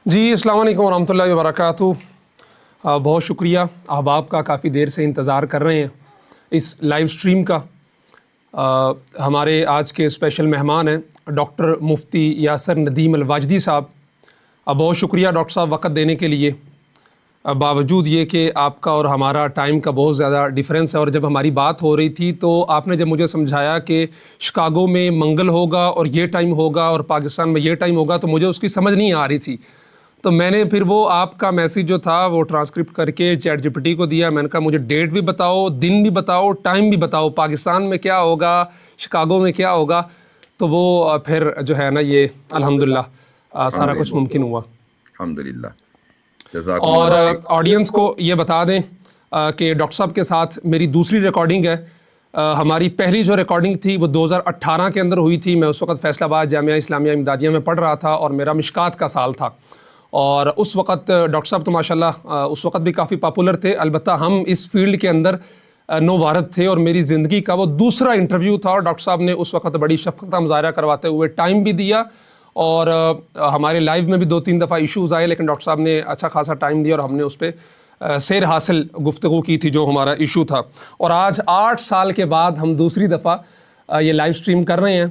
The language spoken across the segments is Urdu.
جی السلام علیکم ورحمۃ اللہ وبرکاتہ۔ بہت شکریہ احباب کا، کافی دیر سے انتظار کر رہے ہیں اس لائیو سٹریم کا۔ ہمارے آج کے اسپیشل مہمان ہیں ڈاکٹر مفتی یاسر ندیم الواجدی صاحب۔ بہت شکریہ ڈاکٹر صاحب وقت دینے کے لیے، باوجود یہ کہ آپ کا اور ہمارا ٹائم کا بہت زیادہ ڈیفرنس ہے، اور جب ہماری بات ہو رہی تھی تو آپ نے جب مجھے سمجھایا کہ شکاگو میں منگل ہوگا اور یہ ٹائم ہوگا اور پاکستان میں یہ ٹائم ہوگا، تو مجھے اس کی سمجھ نہیں آ رہی تھی۔ تو میں نے پھر وہ آپ کا میسیج جو تھا وہ ٹرانسکرپٹ کر کے چیٹ جی پی ٹی کو دیا۔ میں نے کہا مجھے ڈیٹ بھی بتاؤ، دن بھی بتاؤ، ٹائم بھی بتاؤ، پاکستان میں کیا ہوگا، شکاگو میں کیا ہوگا۔ تو وہ پھر جو ہے نا یہ الحمدللہ سارا کچھ ممکن ہوا۔ الحمدللہ، جزاکم اور اللہ۔ آڈینس کو یہ بتا دیں کہ ڈاکٹر صاحب کے ساتھ میری دوسری ریکارڈنگ ہے۔ ہماری پہلی جو ریکارڈنگ تھی وہ 2018 کے اندر ہوئی تھی۔ میں اس وقت فیصل آباد جامعہ اسلامیہ امدادیہ میں پڑھ رہا تھا اور میرا مشکات کا سال تھا، اور اس وقت ڈاکٹر صاحب تو ماشاءاللہ اس وقت بھی کافی پاپولر تھے۔ البتہ ہم اس فیلڈ کے اندر نووارد تھے، اور میری زندگی کا وہ دوسرا انٹرویو تھا، اور ڈاکٹر صاحب نے اس وقت بڑی شفقت کا مظاہرہ کرواتے ہوئے ٹائم بھی دیا، اور ہمارے لائیو میں بھی 2-3 دفعہ ایشوز آئے، لیکن ڈاکٹر صاحب نے اچھا خاصا ٹائم دیا اور ہم نے اس پہ سیر حاصل گفتگو کی تھی جو ہمارا ایشو تھا۔ اور آج 8 سال کے بعد ہم دوسری دفعہ یہ لائیو سٹریم کر رہے ہیں،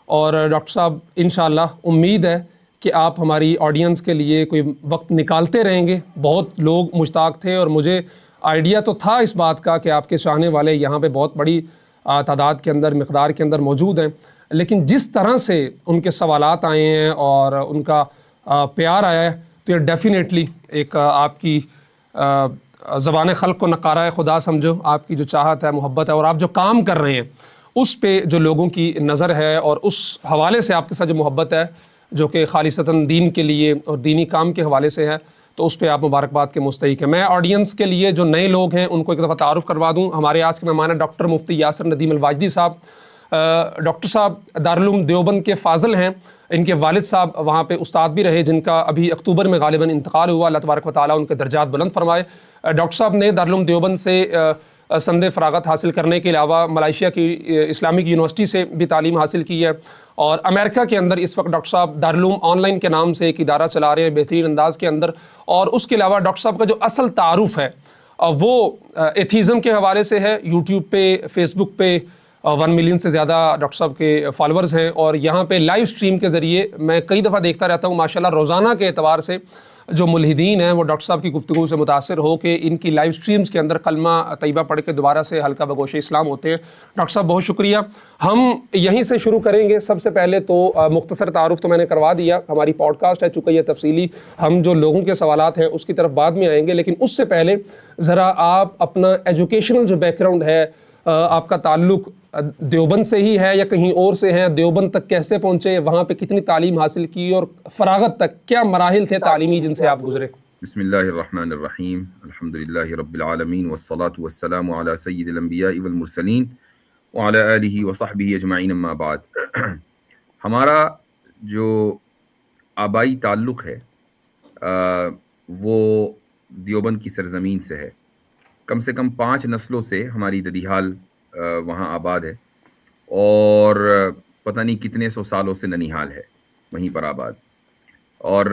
اور ڈاکٹر صاحب انشاءاللہ امید ہے کہ آپ ہماری آڈینس کے لیے کوئی وقت نکالتے رہیں گے۔ بہت لوگ مشتاق تھے، اور مجھے آئیڈیا تو تھا اس بات کا کہ آپ کے چاہنے والے یہاں پہ بہت بڑی تعداد کے اندر، مقدار کے اندر موجود ہیں، لیکن جس طرح سے ان کے سوالات آئے ہیں اور ان کا پیار آیا ہے، تو یہ ڈیفینیٹلی ایک آپ کی زبان خلق کو نقارہ خدا سمجھو، آپ کی جو چاہت ہے، محبت ہے، اور آپ جو کام کر رہے ہیں اس پہ جو لوگوں کی نظر ہے، اور اس حوالے سے آپ کے ساتھ جو محبت ہے جو کہ خالصتاً دین کے لیے اور دینی کام کے حوالے سے ہے، تو اس پہ آپ مبارکباد کے مستحق ہیں۔ میں آڈینس کے لیے جو نئے لوگ ہیں ان کو ایک دفعہ تعارف کروا دوں۔ ہمارے آج کے مہمان ہیں ڈاکٹر مفتی یاسر ندیم الواجدی صاحب۔ ڈاکٹر صاحب دارالعلوم دیوبند کے فاضل ہیں، ان کے والد صاحب وہاں پہ استاد بھی رہے، جن کا ابھی اکتوبر میں غالباً انتقال ہوا۔ اللہ تبارک و تعالیٰ ان کے درجات بلند فرمائے۔ ڈاکٹر صاحب نے دارالعلوم دیوبند سے سند فراغت حاصل کرنے کے علاوہ ملائیشیا کی اسلامک یونیورسٹی سے بھی تعلیم حاصل کی ہے، اور امریکہ کے اندر اس وقت ڈاکٹر صاحب دارالعلوم آن لائن کے نام سے ایک ادارہ چلا رہے ہیں بہترین انداز کے اندر۔ اور اس کے علاوہ ڈاکٹر صاحب کا جو اصل تعارف ہے وہ ایتھیزم کے حوالے سے ہے۔ یوٹیوب پہ، فیس بک پہ 1 ملین سے زیادہ ڈاکٹر صاحب کے فالورز ہیں، اور یہاں پہ لائیو سٹریم کے ذریعے میں کئی دفعہ دیکھتا رہتا ہوں ماشاءاللہ روزانہ کے اعتبار سے جو ملحدین ہیں وہ ڈاکٹر صاحب کی گفتگو سے متاثر ہو کے ان کی لائیو سٹریمز کے اندر کلمہ طیبہ پڑھ کے دوبارہ سے حلقہ بگوش اسلام ہوتے ہیں۔ ڈاکٹر صاحب بہت شکریہ۔ ہم یہیں سے شروع کریں گے۔ سب سے پہلے تو مختصر تعارف تو میں نے کروا دیا، ہماری پوڈ کاسٹ ہے چونکہ یہ تفصیلی ہم جو لوگوں کے سوالات ہیں اس کی طرف بعد میں آئیں گے، لیکن اس سے پہلے ذرا آپ اپنا ایجوکیشنل جو بیک گراؤنڈ ہے، آپ کا تعلق دیوبند سے ہی ہے یا کہیں اور سے ہے؟ دیوبند تک کیسے پہنچے؟ وہاں پہ کتنی تعلیم حاصل کی؟ اور فراغت تک کیا مراحل تھے تعلیمی جن سے آپ گزرے؟ بسم اللہ الرحمن الرحیم، الحمدللہ رب العالمین، والصلاة والسلام علی سید الانبیاء والمرسلین وعلی آلہ وصحبہ اجمعین، اما بعد۔ ہمارا جو آبائی تعلق ہے وہ دیوبند کی سرزمین سے ہے۔ کم سے کم 5 نسلوں سے ہماری ددیحال وہاں آباد ہے، اور پتہ نہیں کتنے سو سالوں سے ننیحال ہے وہیں پر آباد۔ اور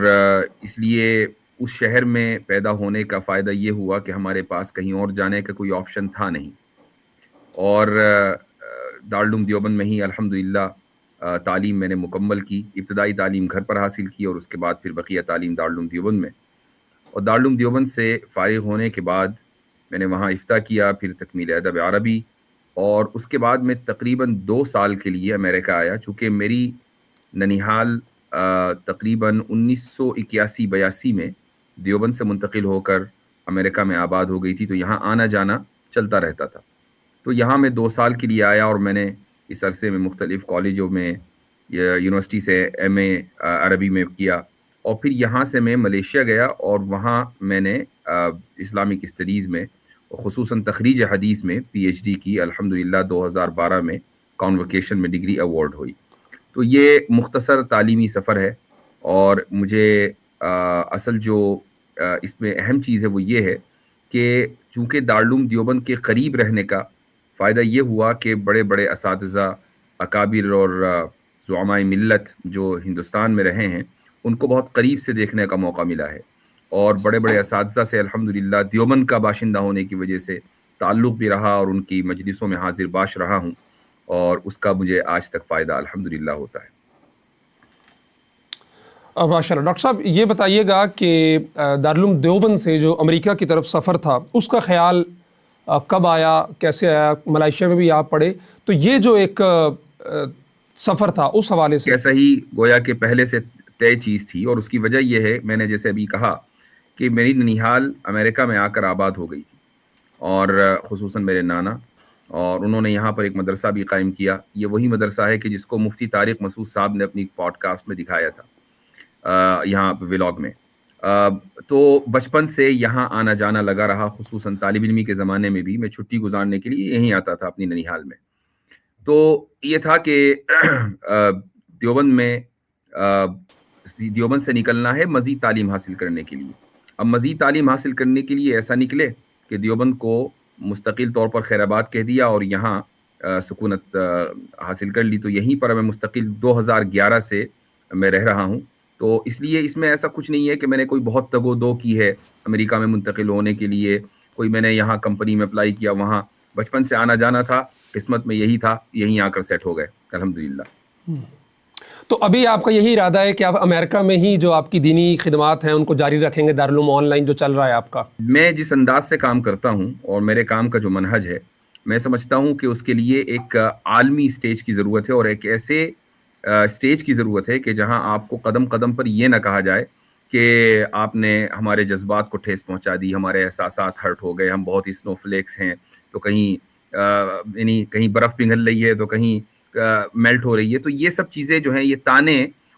اس لیے اس شہر میں پیدا ہونے کا فائدہ یہ ہوا کہ ہمارے پاس کہیں اور جانے کا کوئی آپشن تھا نہیں، اور دارالعلوم دیوبند میں ہی الحمدللہ تعلیم میں نے مکمل کی۔ ابتدائی تعلیم گھر پر حاصل کی، اور اس کے بعد پھر بقیہ تعلیم دارالعلوم دیوبند میں۔ اور دارالعلوم دیوبند سے فارغ ہونے کے بعد میں نے وہاں افتاء کیا، پھر تکمیل ادب عربی، اور اس کے بعد میں تقریباً 2 سال کے لیے امریکہ آیا۔ چونکہ میری ننیحال تقریباً 1981-82 میں دیوبند سے منتقل ہو کر امریکہ میں آباد ہو گئی تھی، تو یہاں آنا جانا چلتا رہتا تھا۔ تو یہاں میں 2 سال کے لیے آیا، اور میں نے اس عرصے میں مختلف کالجوں میں، یونیورسٹی سے ایم اے عربی میں کیا، اور پھر یہاں سے میں ملیشیا گیا، اور وہاں میں نے اسلامک اسٹڈیز میں، خصوصاً تخریج حدیث میں پی ایچ ڈی کی۔ الحمدللہ 2012 میں کانوکیشن میں ڈگری ایوارڈ ہوئی۔ تو یہ مختصر تعلیمی سفر ہے، اور مجھے اصل جو اس میں اہم چیز ہے وہ یہ ہے کہ چونکہ دارالعلوم دیوبند کے قریب رہنے کا فائدہ یہ ہوا کہ بڑے بڑے اساتذہ، اکابر اور زعماء ملت جو ہندوستان میں رہے ہیں، ان کو بہت قریب سے دیکھنے کا موقع ملا ہے، اور بڑے بڑے اساتذہ سے الحمدللہ دیوبند کا باشندہ ہونے کی وجہ سے تعلق بھی رہا اور ان کی مجلسوں میں حاضر باش رہا ہوں، اور اس کا مجھے آج تک فائدہ الحمدللہ ہوتا ہے۔ ماشاء اللہ ڈاکٹر صاحب، یہ بتائیے گا کہ دارالعلوم دیوبند سے جو امریکہ کی طرف سفر تھا اس کا خیال کب آیا، کیسے آیا؟ ملائیشیا میں بھی آپ پڑھے، تو یہ جو ایک سفر تھا اس حوالے سے کیسا ہی گویا کہ پہلے سے طے چیز تھی، اور اس کی وجہ یہ ہے، میں نے جیسے ابھی کہا کہ میری ننیحال امریکہ میں آ کر آباد ہو گئی تھی، اور خصوصاً میرے نانا، اور انہوں نے یہاں پر ایک مدرسہ بھی قائم کیا۔ یہ وہی مدرسہ ہے کہ جس کو مفتی طارق مسعود صاحب نے اپنی پوڈ کاسٹ میں دکھایا تھا، یہاں ولاگ میں۔ تو بچپن سے یہاں آنا جانا لگا رہا، خصوصاً طالب علمی کے زمانے میں بھی میں چھٹی گزارنے کے لیے یہیں آتا تھا اپنی ننیحال میں۔ تو یہ تھا کہ دیوبند میں دیوبند سے نکلنا ہے مزید تعلیم حاصل کرنے کے لیے۔ اب مزید تعلیم حاصل کرنے کے لیے ایسا نکلے کہ دیوبند کو مستقل طور پر خیر آباد کہہ دیا اور یہاں سکونت حاصل کر لی، تو یہیں پر میں مستقل 2011 سے میں رہ رہا ہوں۔ تو اس لیے اس میں ایسا کچھ نہیں ہے کہ میں نے کوئی بہت تگ و دو کی ہے امریکہ میں منتقل ہونے کے لیے، کوئی میں نے یہاں کمپنی میں اپلائی کیا، وہاں بچپن سے آنا جانا تھا، قسمت میں یہی تھا، یہیں آ کر سیٹ ہو گئے الحمدللہ۔ تو ابھی آپ کا یہی ارادہ ہے کہ آپ امریکہ میں ہی جو آپ کی دینی خدمات ہیں ان کو جاری رکھیں گے، دارالعلوم آن لائن جو چل رہا ہے آپ کا؟ میں جس انداز سے کام کرتا ہوں اور میرے کام کا جو منہج ہے، میں سمجھتا ہوں کہ اس کے لیے ایک عالمی سٹیج کی ضرورت ہے، اور ایک ایسے سٹیج کی ضرورت ہے کہ جہاں آپ کو قدم قدم پر یہ نہ کہا جائے کہ آپ نے ہمارے جذبات کو ٹھیس پہنچا دی، ہمارے احساسات ہرٹ ہو گئے، ہم بہت ہی سنو فلیکس ہیں، تو یعنی کہیں برف پگھل رہی ہے تو کہیں میلٹ ہو رہی ہے، تو یہ سب چیزیں جو ہیں یہ تانے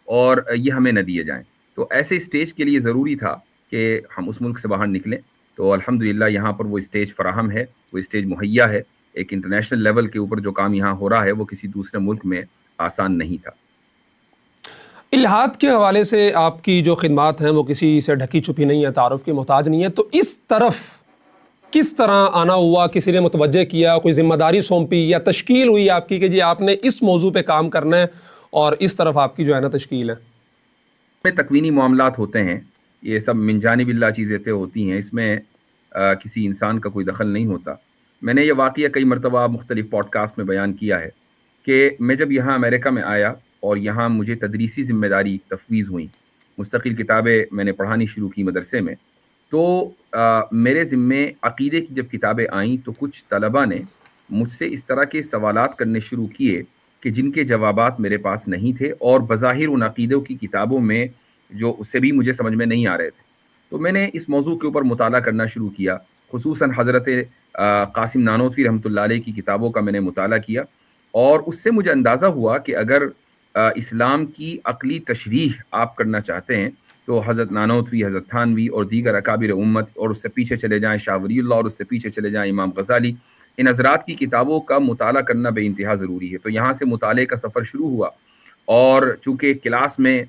اور یہ ہمیں نہ دیے جائیں۔ تو ایسے اسٹیج کے لیے ضروری تھا کہ ہم اس ملک سے باہر نکلیں، تو الحمدللہ یہاں پر وہ اسٹیج فراہم ہے، وہ اسٹیج مہیا ہے۔ ایک انٹرنیشنل لیول کے اوپر جو کام یہاں ہو رہا ہے وہ کسی دوسرے ملک میں آسان نہیں تھا۔ الہاد کے حوالے سے آپ کی جو خدمات ہیں وہ کسی سے ڈھکی چھپی نہیں ہے، تعارف کی محتاج نہیں ہے، تو اس طرف کس طرح آنا ہوا؟ کسی نے متوجہ کیا، کوئی ذمہ داری سونپی، یا تشکیل ہوئی آپ کی کہ جی آپ نے اس موضوع پہ کام کرنا ہے اور اس طرف آپ کی جو ہے نا تشکیل ہے؟ میں تکوینی معاملات ہوتے ہیں، یہ سب من جانب اللہ چیزیں طے ہوتی ہیں، اس میں کسی انسان کا کوئی دخل نہیں ہوتا۔ میں نے یہ واقعہ کئی مرتبہ مختلف پوڈ کاسٹ میں بیان کیا ہے کہ میں جب یہاں امریکہ میں آیا اور یہاں مجھے تدریسی ذمہ داری تفویض ہوئیں، مستقل کتابیں میں نے پڑھانی شروع کی مدرسے میں، تو میرے ذمے عقیدے کی جب کتابیں آئیں تو کچھ طلباء نے مجھ سے اس طرح کے سوالات کرنے شروع کیے کہ جن کے جوابات میرے پاس نہیں تھے، اور بظاہر ان عقیدوں کی کتابوں میں جو اس سے بھی مجھے سمجھ میں نہیں آ رہے تھے۔ تو میں نے اس موضوع کے اوپر مطالعہ کرنا شروع کیا، خصوصاً حضرت قاسم نانوتوی رحمۃ اللہ علیہ کی کتابوں کا میں نے مطالعہ کیا، اور اس سے مجھے اندازہ ہوا کہ اگر اسلام کی عقلی تشریح آپ کرنا چاہتے ہیں تو حضرت نانوتوی، حضرت تھانوی اور دیگر اکابر امت، اور اس سے پیچھے چلے جائیں شاہ ولی اللہ، اور اس سے پیچھے چلے جائیں امام غزالی، ان حضرات کی کتابوں کا مطالعہ کرنا بے انتہا ضروری ہے۔ تو یہاں سے مطالعے کا سفر شروع ہوا، اور چونکہ کلاس میں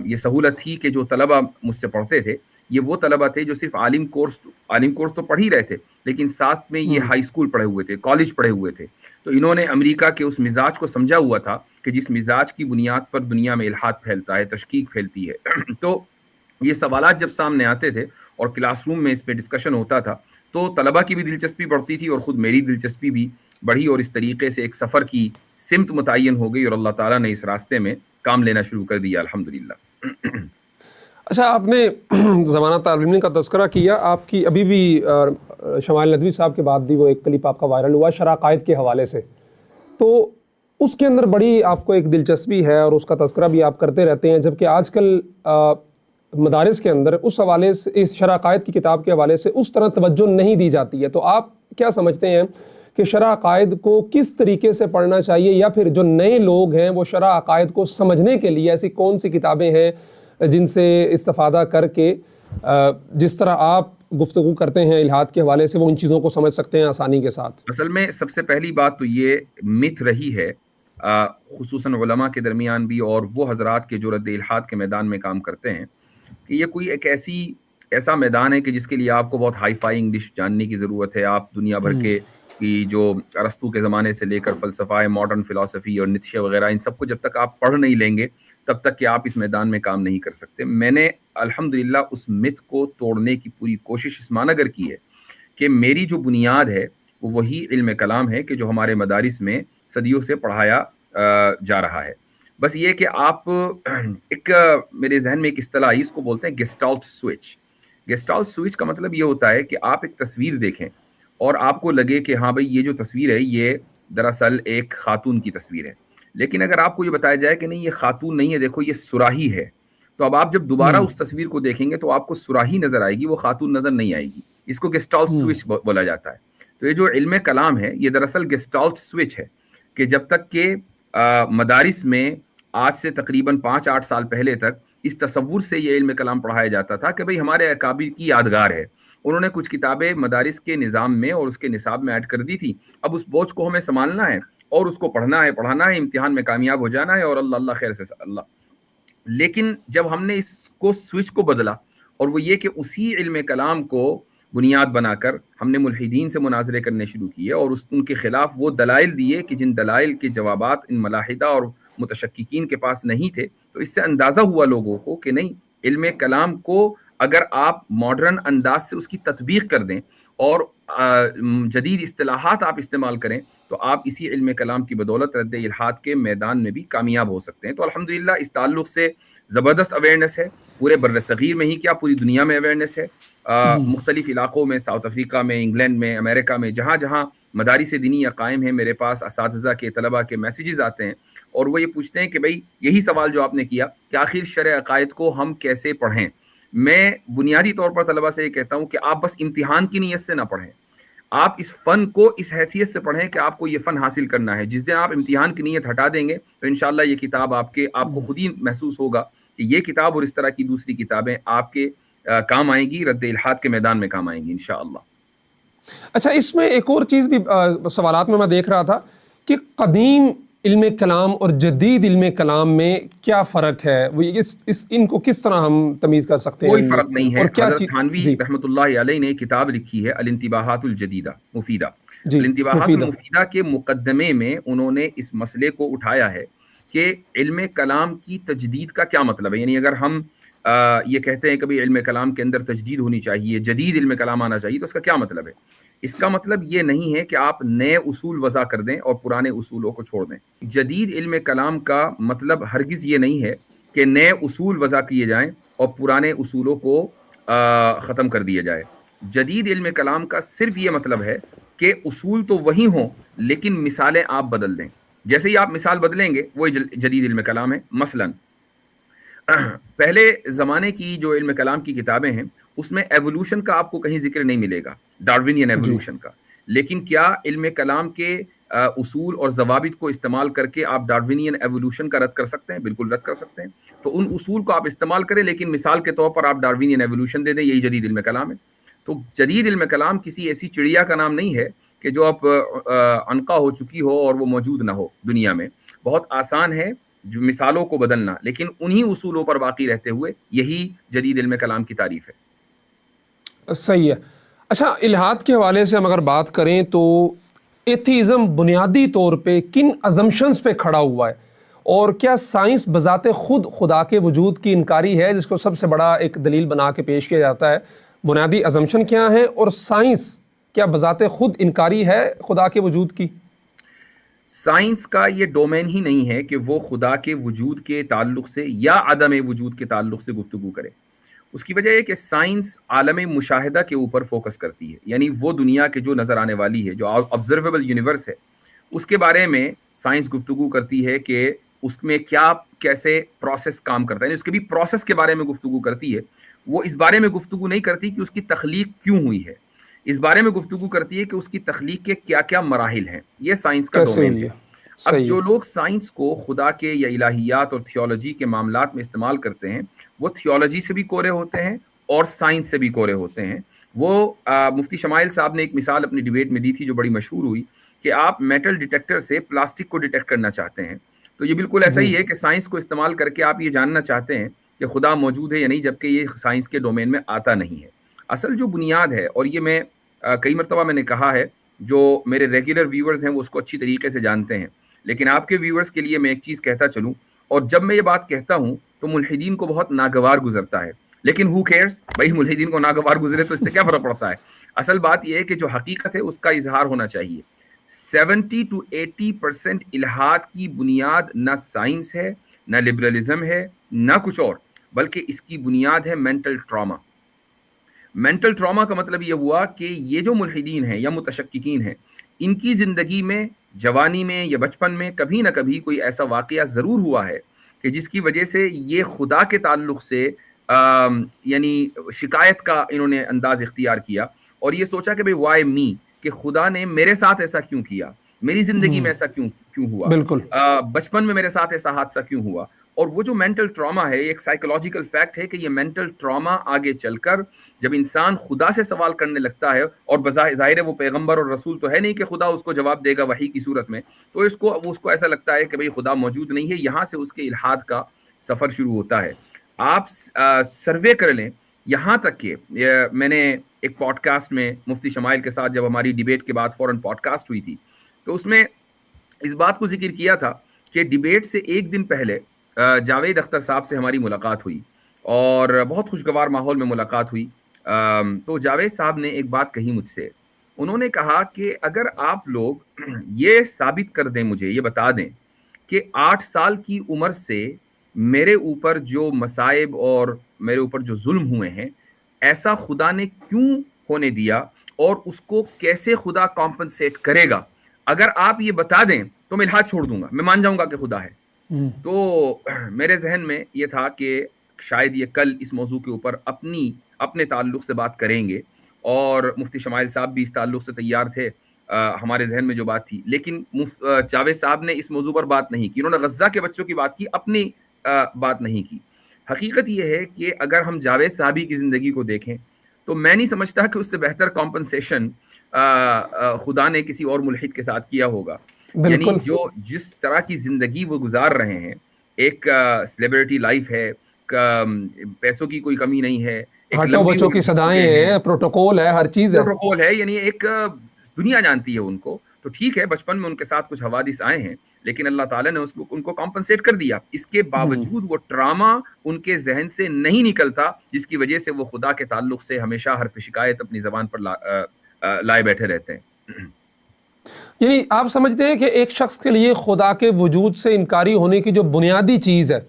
یہ سہولت تھی کہ جو طلبہ مجھ سے پڑھتے تھے یہ وہ طلبہ تھے جو صرف عالم کورس تو پڑھ ہی رہے تھے، لیکن ساتھ میں یہ ہائی اسکول پڑھے ہوئے تھے، کالج پڑھے ہوئے تھے۔ تو انہوں نے امریکہ کے اس مزاج کو سمجھا ہوا تھا کہ جس مزاج کی بنیاد پر دنیا میں الحاد پھیلتا ہے، تشکیک پھیلتی ہے۔ تو یہ سوالات جب سامنے آتے تھے اور کلاس روم میں اس پہ ڈسکشن ہوتا تھا تو طلبہ کی بھی دلچسپی بڑھتی تھی اور خود میری دلچسپی بھی بڑھی، اور اس طریقے سے ایک سفر کی سمت متعین ہو گئی، اور اللہ تعالیٰ نے اس راستے میں کام لینا شروع کر دیا الحمدللہ۔ اچھا، آپ نے زمانہ تعلیمی کا تذکرہ کیا، آپ کی ابھی بھی شمائل ندوی صاحب کے بعد بھی وہ ایک کلپ آپ کا وائرل ہوا شرح عقائد کے حوالے سے، تو اس کے اندر بڑی آپ کو ایک دلچسپی ہے اور اس کا تذکرہ بھی آپ کرتے رہتے ہیں، جبکہ آج کل مدارس کے اندر اس حوالے سے، اس شرح عقائد کی کتاب کے حوالے سے اس طرح توجہ نہیں دی جاتی ہے۔ تو آپ کیا سمجھتے ہیں کہ شرح عقائد کو کس طریقے سے پڑھنا چاہیے، یا پھر جو نئے لوگ ہیں وہ شرح عقائد کو سمجھنے کے لیے ایسی کون سی کتابیں ہیں جن سے استفادہ کر کے جس طرح آپ گفتگو کرتے ہیں الہاد کے حوالے سے وہ ان چیزوں کو سمجھ سکتے ہیں آسانی کے ساتھ؟ اصل میں سب سے پہلی بات تو یہ مت رہی ہے خصوصاً علماء کے درمیان بھی اور وہ حضرات کے جو رد الحاد کے میدان میں کام کرتے ہیں کہ یہ کوئی ایک ایسا میدان ہے کہ جس کے لیے آپ کو بہت ہائی فائی انگلش جاننے کی ضرورت ہے۔ آپ دنیا بھر کے کی جو ارسطو کے زمانے سے لے کر فلسفہ، ماڈرن فلسفی اور نیتشے وغیرہ، ان سب کو جب تک آپ پڑھ نہیں لیں گے تب تک کہ آپ اس میدان میں کام نہیں کر سکتے. میں نے الحمدللہ اس مت کو توڑنے کی پوری کوشش اس معنی گر کی ہے کہ میری جو بنیاد ہے وہ وہی علم کلام ہے کہ جو ہمارے مدارس میں صدیوں سے پڑھایا جا رہا ہے. بس یہ کہ آپ ایک میرے ذہن میں ایک اصطلاح آئی، اس کو بولتے ہیں گیسٹالٹ سوئچ. گیسٹالٹ سوئچ کا مطلب یہ ہوتا ہے کہ آپ ایک تصویر دیکھیں اور آپ کو لگے کہ ہاں بھائی یہ جو تصویر ہے یہ دراصل ایک خاتون کی تصویر ہے، لیکن اگر آپ کو یہ بتایا جائے کہ نہیں یہ خاتون نہیں ہے، دیکھو یہ سراہی ہے، تو اب آپ جب دوبارہ اس تصویر کو دیکھیں گے تو آپ کو سراہی نظر آئے گی، وہ خاتون نظر نہیں آئے گی. اس کو گیسٹالٹ سوئچ بولا جاتا ہے. تو یہ جو علم کلام ہے یہ دراصل گیسٹالٹ سوئچ ہے کہ جب تک کہ مدارس میں آج سے تقریباً 5-8 سال پہلے تک اس تصور سے یہ علم کلام پڑھایا جاتا تھا کہ بھئی ہمارے اکابر کی یادگار ہے، انہوں نے کچھ کتابیں مدارس کے نظام میں اور اس کے نصاب میں ایڈ کر دی تھی، اب اس بوجھ کو ہمیں سنبھالنا ہے اور اس کو پڑھنا ہے، پڑھانا ہے، امتحان میں کامیاب ہو جانا ہے اور اللہ خیر سے اللہ. لیکن جب ہم نے اس کو سوئچ کو بدلا اور وہ یہ کہ اسی علم کلام کو بنیاد بنا کر ہم نے ملحدین سے مناظرے کرنے شروع کیے اور ان کے خلاف وہ دلائل دیے کہ جن دلائل کے جوابات ان ملاحدہ اور متشککین کے پاس نہیں تھے، تو اس سے اندازہ ہوا لوگوں کو کہ نہیں، علم کلام کو اگر آپ ماڈرن انداز سے اس کی تطبیق کر دیں اور جدید اصطلاحات آپ استعمال کریں تو آپ اسی علم کلام کی بدولت رد الحاد کے میدان میں بھی کامیاب ہو سکتے ہیں. تو الحمدللہ اس تعلق سے زبردست اویئرنیس ہے، پورے بر صغیر میں ہی کیا پوری دنیا میں اویئرنیس ہے. مختلف علاقوں میں، ساؤتھ افریقہ میں، انگلینڈ میں، امریکہ میں، جہاں جہاں مدارس دینی قائم ہیں، میرے پاس اساتذہ کے، طلبہ کے میسیجز آتے ہیں اور وہ یہ پوچھتے ہیں کہ بھئی یہی سوال جو آپ نے کیا کہ آخر شرع عقائد کو ہم کیسے پڑھیں. میں بنیادی طور پر طلبہ سے یہ کہتا ہوں کہ آپ بس امتحان کی نیت سے نہ پڑھیں، آپ اس فن کو اس حیثیت سے پڑھیں کہ آپ کو یہ فن حاصل کرنا ہے. جس دن آپ امتحان کی نیت ہٹا دیں گے تو انشاءاللہ یہ کتاب آپ کو خود ہی محسوس ہوگا کہ یہ کتاب اور اس طرح کی دوسری کتابیں آپ کے کام آئیں گی، رد الحاد کے میدان میں کام آئیں گی انشاءاللہ. اچھا، اس میں ایک اور چیز بھی سوالات میں دیکھ رہا تھا کہ قدیم علم کلام اور جدید علم کلام میں کیا فرق ہے، وہ ان کو کس طرح ہم تمیز کر سکتے ہیں؟ کوئی فرق نہیں ہے. اور کیا حضرت تھانوی رحمۃ اللہ علیہ نے کتاب لکھی ہے الانتباہات الجدیدہ مفیدہ. الانتباہات المفیدہ کے مقدمے میں انہوں نے اس مسئلے کو اٹھایا ہے کہ علم کلام کی تجدید کا کیا مطلب ہے. یعنی اگر ہم یہ کہتے ہیں کہ بھئی علم کلام کے اندر تجدید ہونی چاہیے، جدید علم کلام آنا چاہیے، تو اس کا کیا مطلب ہے؟ اس کا مطلب یہ نہیں ہے کہ آپ نئے اصول وضع کر دیں اور پرانے اصولوں کو چھوڑ دیں. جدید علم کلام کا مطلب ہرگز یہ نہیں ہے کہ نئے اصول وضع کیے جائیں اور پرانے اصولوں کو ختم کر دیا جائے. جدید علم کلام کا صرف یہ مطلب ہے کہ اصول تو وہی ہوں لیکن مثالیں آپ بدل دیں. جیسے ہی آپ مثال بدلیں گے وہ جدید علم کلام ہے. مثلاً پہلے زمانے کی جو علم کلام کی کتابیں ہیں اس میں ایوولوشن کا آپ کو کہیں ذکر نہیں ملے گا، ڈارونین ایوولوشن کا. لیکن کیا علم کلام کے اصول اور ضوابط کو استعمال کر کے آپ ڈارونین ایوولوشن کا رد کر سکتے ہیں؟ بالکل رد کر سکتے ہیں. تو ان اصول کو آپ استعمال کریں لیکن مثال کے طور پر آپ ڈارونین ایوولوشن دے دیں، یہی جدید علم کلام ہے. تو جدید علم کلام کسی ایسی چڑیا کا نام نہیں ہے کہ جو اب عنقا ہو چکی ہو اور وہ موجود نہ ہو دنیا میں. بہت آسان ہے مثالوں کو بدلنا، لیکن انہی اصولوں پر باقی رہتے ہوئے، یہی جدید علم کلام کی تعریف ہے. صحیح ہے. اچھا، الہاد کے حوالے سے ہم اگر بات کریں تو ایتھیزم بنیادی طور پہ کن ازمپشنز پہ کھڑا ہوا ہے، اور کیا سائنس بذات خود خدا کے وجود کی انکاری ہے جس کو سب سے بڑا ایک دلیل بنا کے پیش کیا جاتا ہے؟ بنیادی ازمپشن کیا ہے اور سائنس کیا بذات خود انکاری ہے خدا کے وجود کی؟ سائنس کا یہ ڈومین ہی نہیں ہے کہ وہ خدا کے وجود کے تعلق سے یا عدم وجود کے تعلق سے گفتگو کرے. اس کی وجہ یہ کہ سائنس عالم مشاہدہ کے اوپر فوکس کرتی ہے، یعنی وہ دنیا کے جو نظر آنے والی ہے، جو آبزرویبل یونیورس ہے، اس کے بارے میں سائنس گفتگو کرتی ہے کہ اس میں کیا کیسے پروسیس کام کرتا ہے. اس کے بھی پروسیس کے بارے میں گفتگو کرتی ہے. وہ اس بارے میں گفتگو نہیں کرتی کہ اس کی تخلیق کیوں ہوئی ہے، اس بارے میں گفتگو کرتی ہے کہ اس کی تخلیق کے کیا کیا مراحل ہیں. یہ سائنس کا ڈومین ہے. اب جو لوگ سائنس کو خدا کے یا الہیات اور تھیولوجی کے معاملات میں استعمال کرتے ہیں، وہ تھیولوجی سے بھی کورے ہوتے ہیں اور سائنس سے بھی کورے ہوتے ہیں. وہ مفتی شمائل صاحب نے ایک مثال اپنی ڈیبیٹ میں دی تھی جو بڑی مشہور ہوئی کہ آپ میٹل ڈیٹیکٹر سے پلاسٹک کو ڈیٹیکٹ کرنا چاہتے ہیں. تو یہ بالکل ایسا ہی ہے کہ سائنس کو استعمال کر کے آپ یہ جاننا چاہتے ہیں کہ خدا موجود ہے یا نہیں، جبکہ یہ سائنس کے ڈومین میں آتا نہیں ہے. اصل جو بنیاد ہے، اور یہ میں کئی مرتبہ میں نے کہا ہے، جو میرے ریگولر ویورز ہیں وہ اس کو اچھی طریقے سے جانتے ہیں، لیکن آپ کے ویورز کے لیے میں ایک چیز کہتا چلوں، اور جب میں یہ بات کہتا ہوں تو ملحدین کو بہت ناگوار گزرتا ہے، لیکن who cares بھائی، ملحدین کو ناگوار گزرے تو اس سے کیا فرق پڑتا ہے؟ اصل بات یہ ہے کہ جو حقیقت ہے اس کا اظہار ہونا چاہیے۔ 70 to 80% الحاد کی بنیاد نہ سائنس ہے، نہ لبرلزم ہے، نہ کچھ اور، بلکہ اس کی بنیاد ہے مینٹل ٹراما۔ مینٹل ٹراما کا مطلب یہ ہوا کہ یہ جو ملحدین ہیں یا متشککین ہیں، ان کی زندگی میں جوانی میں یا بچپن میں کبھی نہ کبھی کوئی ایسا واقعہ ضرور ہوا ہے کہ جس کی وجہ سے یہ خدا کے تعلق سے یعنی شکایت کا انہوں نے انداز اختیار کیا اور یہ سوچا کہ بھئی وائی می، کہ خدا نے میرے ساتھ ایسا کیوں کیا، میری زندگی میں ایسا کیوں ہوا، بالکل بچپن میں میرے ساتھ ایسا حادثہ کیوں ہوا۔ اور وہ جو مینٹل ٹراما ہے، ایک سائیکولوجیکل فیکٹ ہے کہ یہ مینٹل ٹراما آگے چل کر جب انسان خدا سے سوال کرنے لگتا ہے، اور بظاہر وہ پیغمبر اور رسول تو ہے نہیں کہ خدا اس کو جواب دے گا وحی کی صورت میں، تو اس کو ایسا لگتا ہے کہ بھئی خدا موجود نہیں ہے، یہاں سے اس کے الحاد کا سفر شروع ہوتا ہے۔ آپ سروے کر لیں، یہاں تک کہ میں نے ایک پوڈ کاسٹ میں مفتی شمائل کے ساتھ جب ہماری ڈیبیٹ کے بعد فوراً پوڈ کاسٹ ہوئی تھی تو اس میں اس بات کو ذکر کیا تھا کہ ڈیبیٹ سے ایک دن پہلے جاوید اختر صاحب سے ہماری ملاقات ہوئی اور بہت خوشگوار ماحول میں ملاقات ہوئی۔ تو جاوید صاحب نے ایک بات کہی مجھ سے، انہوں نے کہا کہ اگر آپ لوگ یہ ثابت کر دیں، مجھے یہ بتا دیں کہ 8 سال کی عمر سے میرے اوپر جو مصائب اور میرے اوپر جو ظلم ہوئے ہیں، ایسا خدا نے کیوں ہونے دیا اور اس کو کیسے خدا کمپنسیٹ کرے گا، اگر آپ یہ بتا دیں تو میں الحاد چھوڑ دوں گا، میں مان جاؤں گا کہ خدا ہے۔ تو میرے ذہن میں یہ تھا کہ شاید یہ کل اس موضوع کے اوپر اپنے تعلق سے بات کریں گے، اور مفتی شمائل صاحب بھی اس تعلق سے تیار تھے، ہمارے ذہن میں جو بات تھی، لیکن جاوید صاحب نے اس موضوع پر بات نہیں کی، انہوں نے غزہ کے بچوں کی بات کی، اپنی بات نہیں کی۔ حقیقت یہ ہے کہ اگر ہم جاوید صاحبی کی زندگی کو دیکھیں تو میں نہیں سمجھتا کہ اس سے بہتر کمپنسیشن خدا نے کسی اور ملحد کے ساتھ کیا ہوگا۔ یعنی جس طرح کی زندگی وہ گزار رہے ہیں، ایک سیلیبریٹی لائف ہے، پیسوں کی کوئی کمی نہیں ہے، ہٹو بچوں کی صدائیں ہیں، پروٹوکول ہے، ہر چیز ہے، پروٹوکول ہے، یعنی ایک دنیا جانتی ہے ان کو۔ تو ٹھیک ہے بچپن میں ان کے ساتھ کچھ حوادث آئے ہیں، لیکن اللہ تعالیٰ نے ان کو کمپنسیٹ کر دیا، اس کے باوجود وہ ٹراما ان کے ذہن سے نہیں نکلتا، جس کی وجہ سے وہ خدا کے تعلق سے ہمیشہ حرف شکایت اپنی زبان پر لائے بیٹھے رہتے ہیں۔ یعنی آپ سمجھتے ہیں کہ ایک شخص کے لیے خدا کے وجود سے انکاری ہونے کی جو بنیادی چیز ہے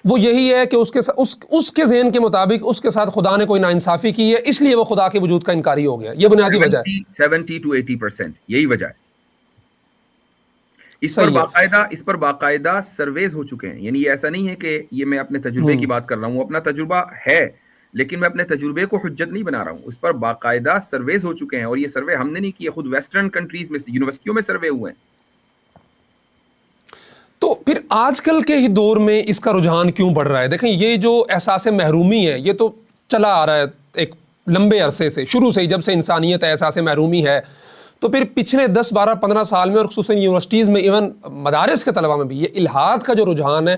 وہ یہی ہے کہ اس کے ذہن کے مطابق اس کے ساتھ خدا نے کوئی ناانصافی کی ہے، اس لیے وہ خدا کے وجود کا انکاری ہو گیا، یہ بنیادی وجہ ہے؟ 70 to 80% یہی وجہ ہے۔ اس پر باقاعدہ سرویز ہو چکے ہیں، یعنی یہ ایسا نہیں ہے کہ یہ میں اپنے تجربے کی بات کر رہا ہوں، اپنا تجربہ ہے لیکن میں اپنے تجربے کو حجت نہیں بنا رہا ہوں، اس پر باقاعدہ سرویز ہو چکے ہیں، اور یہ سروے ہم نے نہیں کیے، خود ویسٹرن کنٹریز میں یونیورسٹیوں میں سروے ہوئے ہیں۔ تو پھر آج کل کے ہی دور میں اس کا رجحان کیوں بڑھ رہا ہے؟ دیکھیں یہ جو احساس محرومی ہے یہ تو چلا آ رہا ہے ایک لمبے عرصے سے، شروع سے ہی جب سے انسانیت احساس محرومی ہے، تو پھر پچھلے 10 12 15 سال میں اور خصوصاً یونیورسٹیز میں، ایون مدارس کے طلباء میں بھی یہ الحاد کا جو رجحان ہے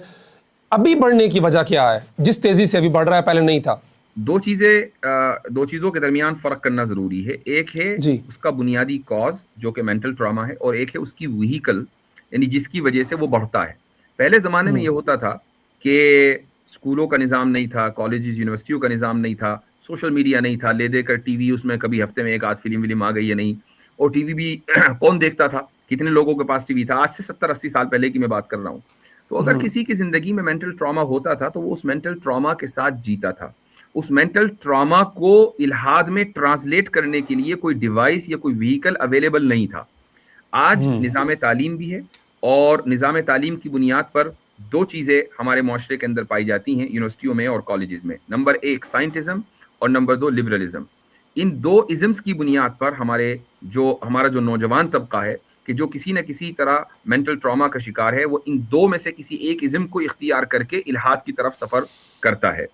ابھی بڑھنے کی وجہ کیا ہے، جس تیزی سے ابھی بڑھ رہا ہے پہلے نہیں تھا؟ دو چیزوں کے درمیان فرق کرنا ضروری ہے، ایک ہے اس کا بنیادی کاز جو کہ مینٹل ٹراما ہے، اور ایک ہے اس کی وہیکل، یعنی جس کی وجہ سے وہ بڑھتا ہے۔ پہلے زمانے میں یہ ہوتا تھا کہ اسکولوں کا نظام نہیں تھا، کالجز یونیورسٹیوں کا نظام نہیں تھا، سوشل میڈیا نہیں تھا، لے دے کر ٹی وی، اس میں کبھی ہفتے میں ایک آدھ فلم آ گئی یا نہیں، اور ٹی وی بھی کون دیکھتا تھا، کتنے لوگوں کے پاس ٹی وی تھا، آج سے 70 80 سال پہلے کی میں بات کر رہا ہوں۔ تو اگر کسی کی زندگی میں مینٹل ٹراما ہوتا تھا تو وہ اس مینٹل ٹراما کے ساتھ جیتا تھا، اس مینٹل ٹراما کو الحاد میں ٹرانسلیٹ کرنے کے لیے کوئی ڈیوائس یا کوئی وہیکل اویلیبل نہیں تھا۔ آج نظام تعلیم بھی ہے، اور نظام تعلیم کی بنیاد پر دو چیزیں ہمارے معاشرے کے اندر پائی جاتی ہیں یونیورسٹیوں میں اور کالجز میں، نمبر 1 سائنٹزم اور نمبر 2 لبرلزم۔ ان دو ازمز کی بنیاد پر ہمارا جو نوجوان طبقہ ہے کہ جو کسی نہ کسی طرح مینٹل ٹراما کا شکار ہے، وہ ان دو میں سے کسی ایک ازم کو اختیار کر کے الحاد کی طرف سفر کرتا ہے۔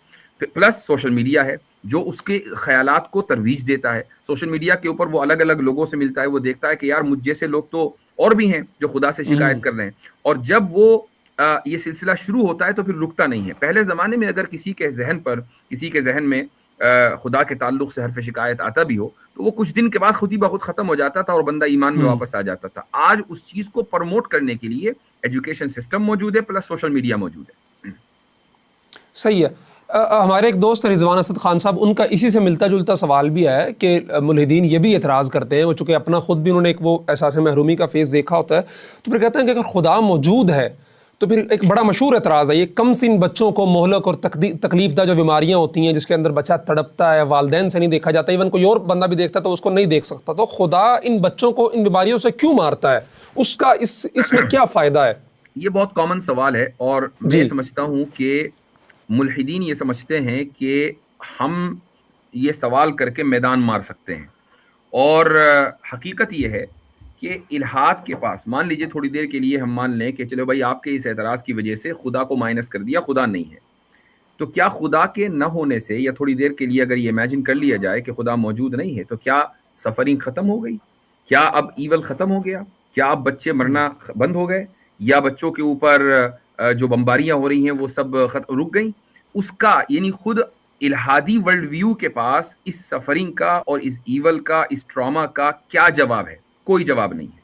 پلس سوشل میڈیا ہے جو اس کے خیالات کو ترویج دیتا ہے۔ سوشل میڈیا کے اوپر وہ الگ الگ لوگوں سے ملتا ہے، وہ دیکھتا ہے کہ یار مجھ جیسے لوگ تو اور بھی ہیں جو خدا سے شکایت کر رہے ہیں، اور جب وہ یہ سلسلہ شروع ہوتا ہے تو پھر رکتا نہیں ہے۔ پہلے زمانے میں اگر کسی کے ذہن میں خدا کے تعلق سے حرف شکایت آتا بھی ہو تو وہ کچھ دن کے بعد خود ہی بخود ختم ہو جاتا تھا اور بندہ ایمان میں واپس آ جاتا تھا. آج اس چیز کو پروموٹ کرنے کے لیے ایجوکیشن سسٹم موجود ہے پلس سوشل میڈیا موجود ہے. صحیح ہے. ہمارے ایک دوست رضوان اسد خان صاحب، ان کا اسی سے ملتا جلتا سوال بھی ہے کہ ملحدین یہ بھی اعتراض کرتے ہیں، وہ چونکہ اپنا خود بھی انہوں نے ایک وہ احساس محرومی کا فیس دیکھا ہوتا ہے، تو پھر کہتے ہیں کہ اگر خدا موجود ہے تو پھر ایک بڑا مشہور اعتراض ہے، یہ کم سن بچوں کو مہلک اور تکلیف دہ جو بیماریاں ہوتی ہیں جس کے اندر بچہ تڑپتا ہے، والدین سے نہیں دیکھا جاتا، ایون کوئی اور بندہ بھی دیکھتا ہے تو اس کو نہیں دیکھ سکتا، تو خدا ان بچوں کو ان بیماریوں سے کیوں مارتا ہے؟ اس کا اس میں کیا فائدہ ہے؟ یہ بہت کامن سوال ہے، اور جی میں سمجھتا ہوں کہ ملحدین یہ سمجھتے ہیں کہ ہم یہ سوال کر کے میدان مار سکتے ہیں، اور حقیقت یہ ہے کہ الحاد کے پاس مان لیجئے تھوڑی دیر کے لیے ہم مان لیں کہ چلو بھائی آپ کے اس اعتراض کی وجہ سے خدا کو مائنس کر دیا، خدا نہیں ہے، تو کیا خدا کے نہ ہونے سے یا تھوڑی دیر کے لیے اگر یہ امیجن کر لیا جائے کہ خدا موجود نہیں ہے تو کیا سفرنگ ختم ہو گئی؟ کیا اب ایول ختم ہو گیا؟ کیا اب بچے مرنا بند ہو گئے؟ یا بچوں کے اوپر جو بمباریاں ہو رہی ہیں وہ سب رک گئیں؟ اس کا یعنی خود الہادی ورلڈ ویو کے پاس اس سفرنگ کا اور اس ایول کا، اس ٹراما کا کیا جواب ہے؟ کوئی جواب نہیں ہے.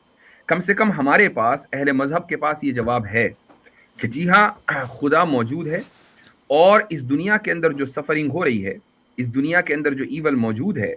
کم سے کم ہمارے پاس، اہل مذہب کے پاس یہ جواب ہے کہ جی ہاں خدا موجود ہے، اور اس دنیا کے اندر جو سفرنگ ہو رہی ہے، اس دنیا کے اندر جو ایول موجود ہے،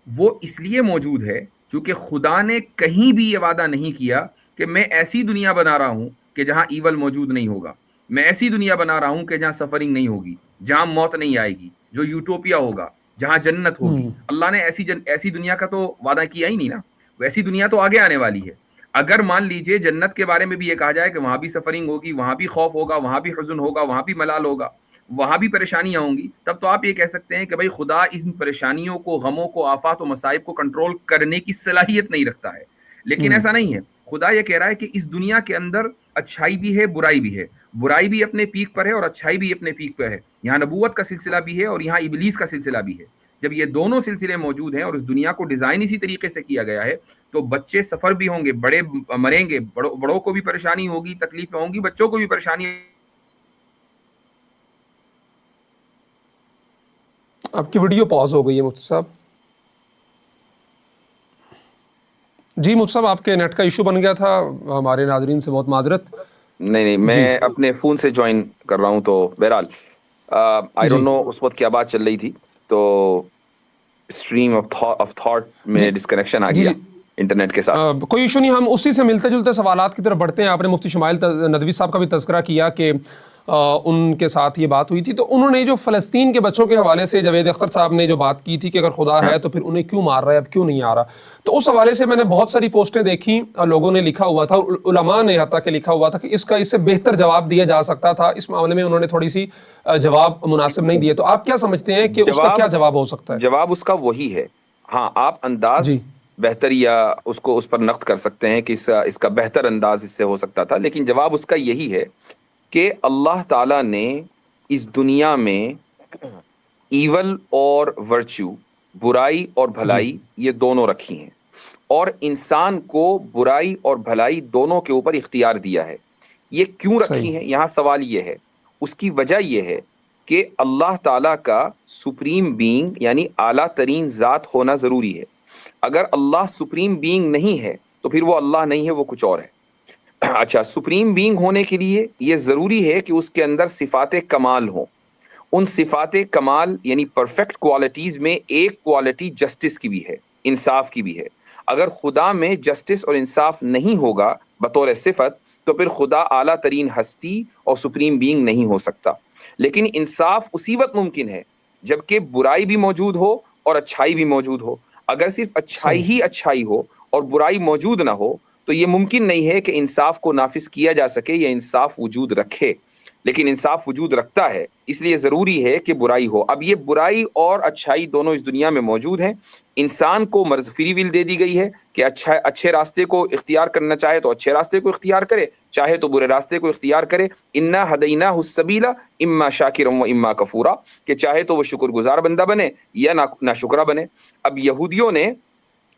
وہ اس لیے موجود ہے چونکہ خدا نے کہیں بھی یہ وعدہ نہیں کیا کہ میں ایسی دنیا بنا رہا ہوں کہ جہاں ایول موجود نہیں ہوگا، میں ایسی دنیا بنا رہا ہوں کہ جہاں سفرنگ نہیں ہوگی، جہاں موت نہیں آئے گی، جو یوٹوپیا ہوگا، جہاں جنت ہوگی. اللہ نے ایسی دنیا کا تو وعدہ کیا ہی نہیں نا. ویسی دنیا تو آگے آنے والی ہے. اگر مان لیجئے جنت کے بارے میں بھی یہ کہا جائے کہ وہاں بھی سفرنگ ہوگی، وہاں بھی خوف ہوگا، وہاں بھی حزن ہوگا، وہاں بھی ملال ہوگا، وہاں بھی پریشانیاں ہوں گی، تب تو آپ یہ کہہ سکتے ہیں کہ بھائی خدا ان پریشانیوں کو، غموں کو، آفات و مصائب کو کنٹرول کرنے کی صلاحیت نہیں رکھتا ہے. لیکن ایسا نہیں ہے. خدا یہ کہہ رہا ہے کہ اس دنیا کے اندر اچھائی بھی ہے، برائی بھی ہے، برائی بھی اپنے پیک پر ہے اور اچھائی بھی اپنے پیک پر ہے. یہاں نبوت کا سلسلہ بھی ہے اور یہاں ابلیس کا سلسلہ بھی ہے. جب یہ دونوں سلسلے موجود ہیں اور اس دنیا کو ڈیزائن اسی طریقے سے کیا گیا ہے تو بچے سفر بھی ہوں گے، بڑے مریں گے، بڑوں کو بھی پریشانی ہوگی، تکلیفیں ہوں گی، بچوں کو بھی پریشانی. آپ کی ویڈیو پاز ہو گئی ہے مفتی صاحب. جی مفتی صاحب آپ کے نیٹ کا ایشو بن گیا تھا، ہمارے ناظرین سے بہت معذرت. نہیں میں اپنے فون سے جوائن کر رہا ہوں، تو بہرحال آئی ڈونٹ نو اس وقت کیا بات چل رہی تھی، تو اسٹریم آف تھاٹ میں ڈسکنیکشن آ گیا انٹرنیٹ کے ساتھ. کوئی ایشو نہیں، ہم اسی سے ملتے جلتے سوالات کی طرف بڑھتے ہیں. آپ نے مفتی شمائل ندوی صاحب کا بھی تذکرہ کیا کہ ان کے ساتھ یہ بات ہوئی تھی، تو انہوں نے جو فلسطین کے بچوں کے حوالے سے جاوید اختر صاحب نے جو بات کی تھی کہ اگر خدا ہے تو پھر انہیں کیوں مار رہا ہے، اب کیوں نہیں آ رہا، تو اس حوالے سے میں نے بہت ساری پوسٹیں دیکھی، لوگوں نے لکھا ہوا تھا، علماء نے حتیٰ کہ لکھا ہوا تھا کہ اس سے بہتر جواب دیا جا سکتا تھا. اس معاملے میں انہوں نے تھوڑی سی جواب مناسب نہیں دیے. تو آپ کیا سمجھتے ہیں کہ اس کا کیا جواب ہو سکتا ہے؟ جواب اس کا وہی ہے. ہاں آپ انداز بہتر یا اس کو اس پر نقد کر سکتے ہیں کہ اس کا بہتر انداز اس سے ہو سکتا تھا، لیکن جواب اس کا یہی ہے کہ اللہ تعالیٰ نے اس دنیا میں ایول اور ورچو، برائی اور بھلائی، یہ دونوں رکھی ہیں، اور انسان کو برائی اور بھلائی دونوں کے اوپر اختیار دیا ہے. یہ کیوں رکھی ہیں؟ یہاں سوال یہ ہے. اس کی وجہ یہ ہے کہ اللہ تعالیٰ کا سپریم بینگ یعنی اعلیٰ ترین ذات ہونا ضروری ہے. اگر اللہ سپریم بینگ نہیں ہے تو پھر وہ اللہ نہیں ہے، وہ کچھ اور ہے. اچھا، سپریم بینگ ہونے کے لیے یہ ضروری ہے کہ اس کے اندر صفات کمال ہوں. ان صفات کمال یعنی پرفیکٹ کوالٹیز میں ایک کوالٹی جسٹس کی بھی ہے، انصاف کی بھی ہے. اگر خدا میں جسٹس اور انصاف نہیں ہوگا بطور صفت تو پھر خدا اعلیٰ ترین ہستی اور سپریم بینگ نہیں ہو سکتا. لیکن انصاف اسی وقت ممکن ہے جبکہ برائی بھی موجود ہو اور اچھائی بھی موجود ہو. اگر صرف اچھائی ہی اچھائی ہو اور برائی موجود نہ ہو تو یہ ممکن نہیں ہے کہ انصاف کو نافذ کیا جا سکے یا انصاف وجود رکھے. لیکن انصاف وجود رکھتا ہے، اس لیے ضروری ہے کہ برائی ہو. اب یہ برائی اور اچھائی دونوں اس دنیا میں موجود ہیں. انسان کو مرض فری ول دے دی گئی ہے کہ اچھے راستے کو اختیار کرنا چاہے تو اچھے راستے کو اختیار کرے، چاہے تو برے راستے کو اختیار کرے. انا ہدیناہ السبیل اما شاکرا و اما کفورا، کہ چاہے تو وہ شکر گزار بندہ بنے یا ناشکرہ بنے. اب یہودیوں نے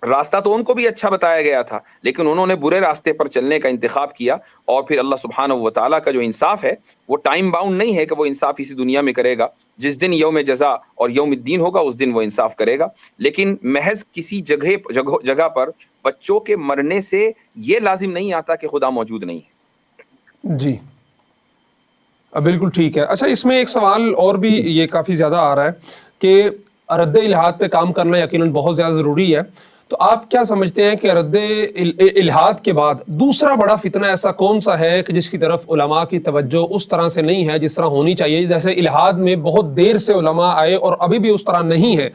راستہ تو ان کو بھی اچھا بتایا گیا تھا، لیکن انہوں نے برے راستے پر چلنے کا انتخاب کیا، اور پھر اللہ سبحانہ و تعالیٰ کا جو انصاف ہے وہ ٹائم باؤنڈ نہیں ہے کہ وہ انصاف اسی دنیا میں کرے گا، جس دن یوم جزا اور یوم الدین ہوگا اس دن وہ انصاف کرے گا، لیکن محض کسی جگہ پر بچوں کے مرنے سے یہ لازم نہیں آتا کہ خدا موجود نہیں ہے۔ جی بالکل ٹھیک ہے۔ اچھا، اس میں ایک سوال اور بھی یہ کافی زیادہ آ رہا ہے کہ رد الحاد پہ کام کرنا یقیناً بہت زیادہ ضروری ہے، تو آپ کیا سمجھتے ہیں کہ رد الحاد کے بعد دوسرا بڑا فتنہ ایسا کون سا ہے کہ جس کی طرف علماء کی توجہ اس طرح سے نہیں ہے جس طرح ہونی چاہیے؟ جیسے الحاد میں بہت دیر سے علماء آئے اور ابھی بھی اس طرح نہیں ہے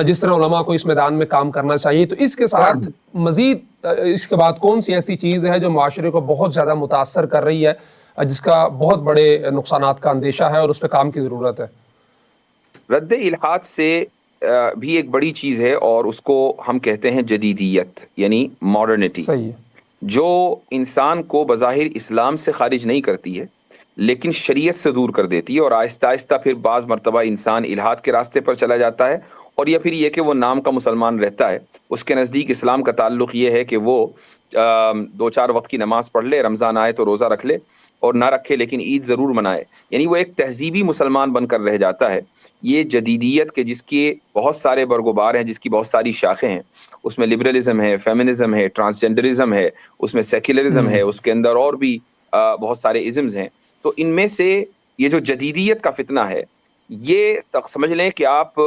جس طرح علماء کو اس میدان میں کام کرنا چاہیے، تو اس کے ساتھ مزید اس کے بعد کون سی ایسی چیز ہے جو معاشرے کو بہت زیادہ متاثر کر رہی ہے، جس کا بہت بڑے نقصانات کا اندیشہ ہے اور اس پہ کام کی ضرورت ہے؟ رد الحاد سے بھی ایک بڑی چیز ہے، اور اس کو ہم کہتے ہیں جدیدیت، یعنی ماڈرنٹی، صحیح ہے۔ جو انسان کو بظاہر اسلام سے خارج نہیں کرتی ہے لیکن شریعت سے دور کر دیتی ہے، اور آہستہ آہستہ پھر بعض مرتبہ انسان الحاد کے راستے پر چلا جاتا ہے، اور یا پھر یہ کہ وہ نام کا مسلمان رہتا ہے، اس کے نزدیک اسلام کا تعلق یہ ہے کہ وہ 2-4 وقت کی نماز پڑھ لے، رمضان آئے تو روزہ رکھ لے، اور نہ رکھے لیکن عید ضرور منائے، یعنی وہ ایک تہذیبی مسلمان بن کر رہ جاتا ہے۔ یہ جدیدیت کے جس کے بہت سارے برگوبار ہیں، جس کی بہت ساری شاخیں ہیں، اس میں لبرلزم ہے، فیمنزم ہے، ٹرانسجنڈرزم ہے، اس میں سیکولرزم ہے، اس کے اندر اور بھی بہت سارے ازمز ہیں، تو ان میں سے یہ جو جدیدیت کا فتنہ ہے، یہ سمجھ لیں کہ آپ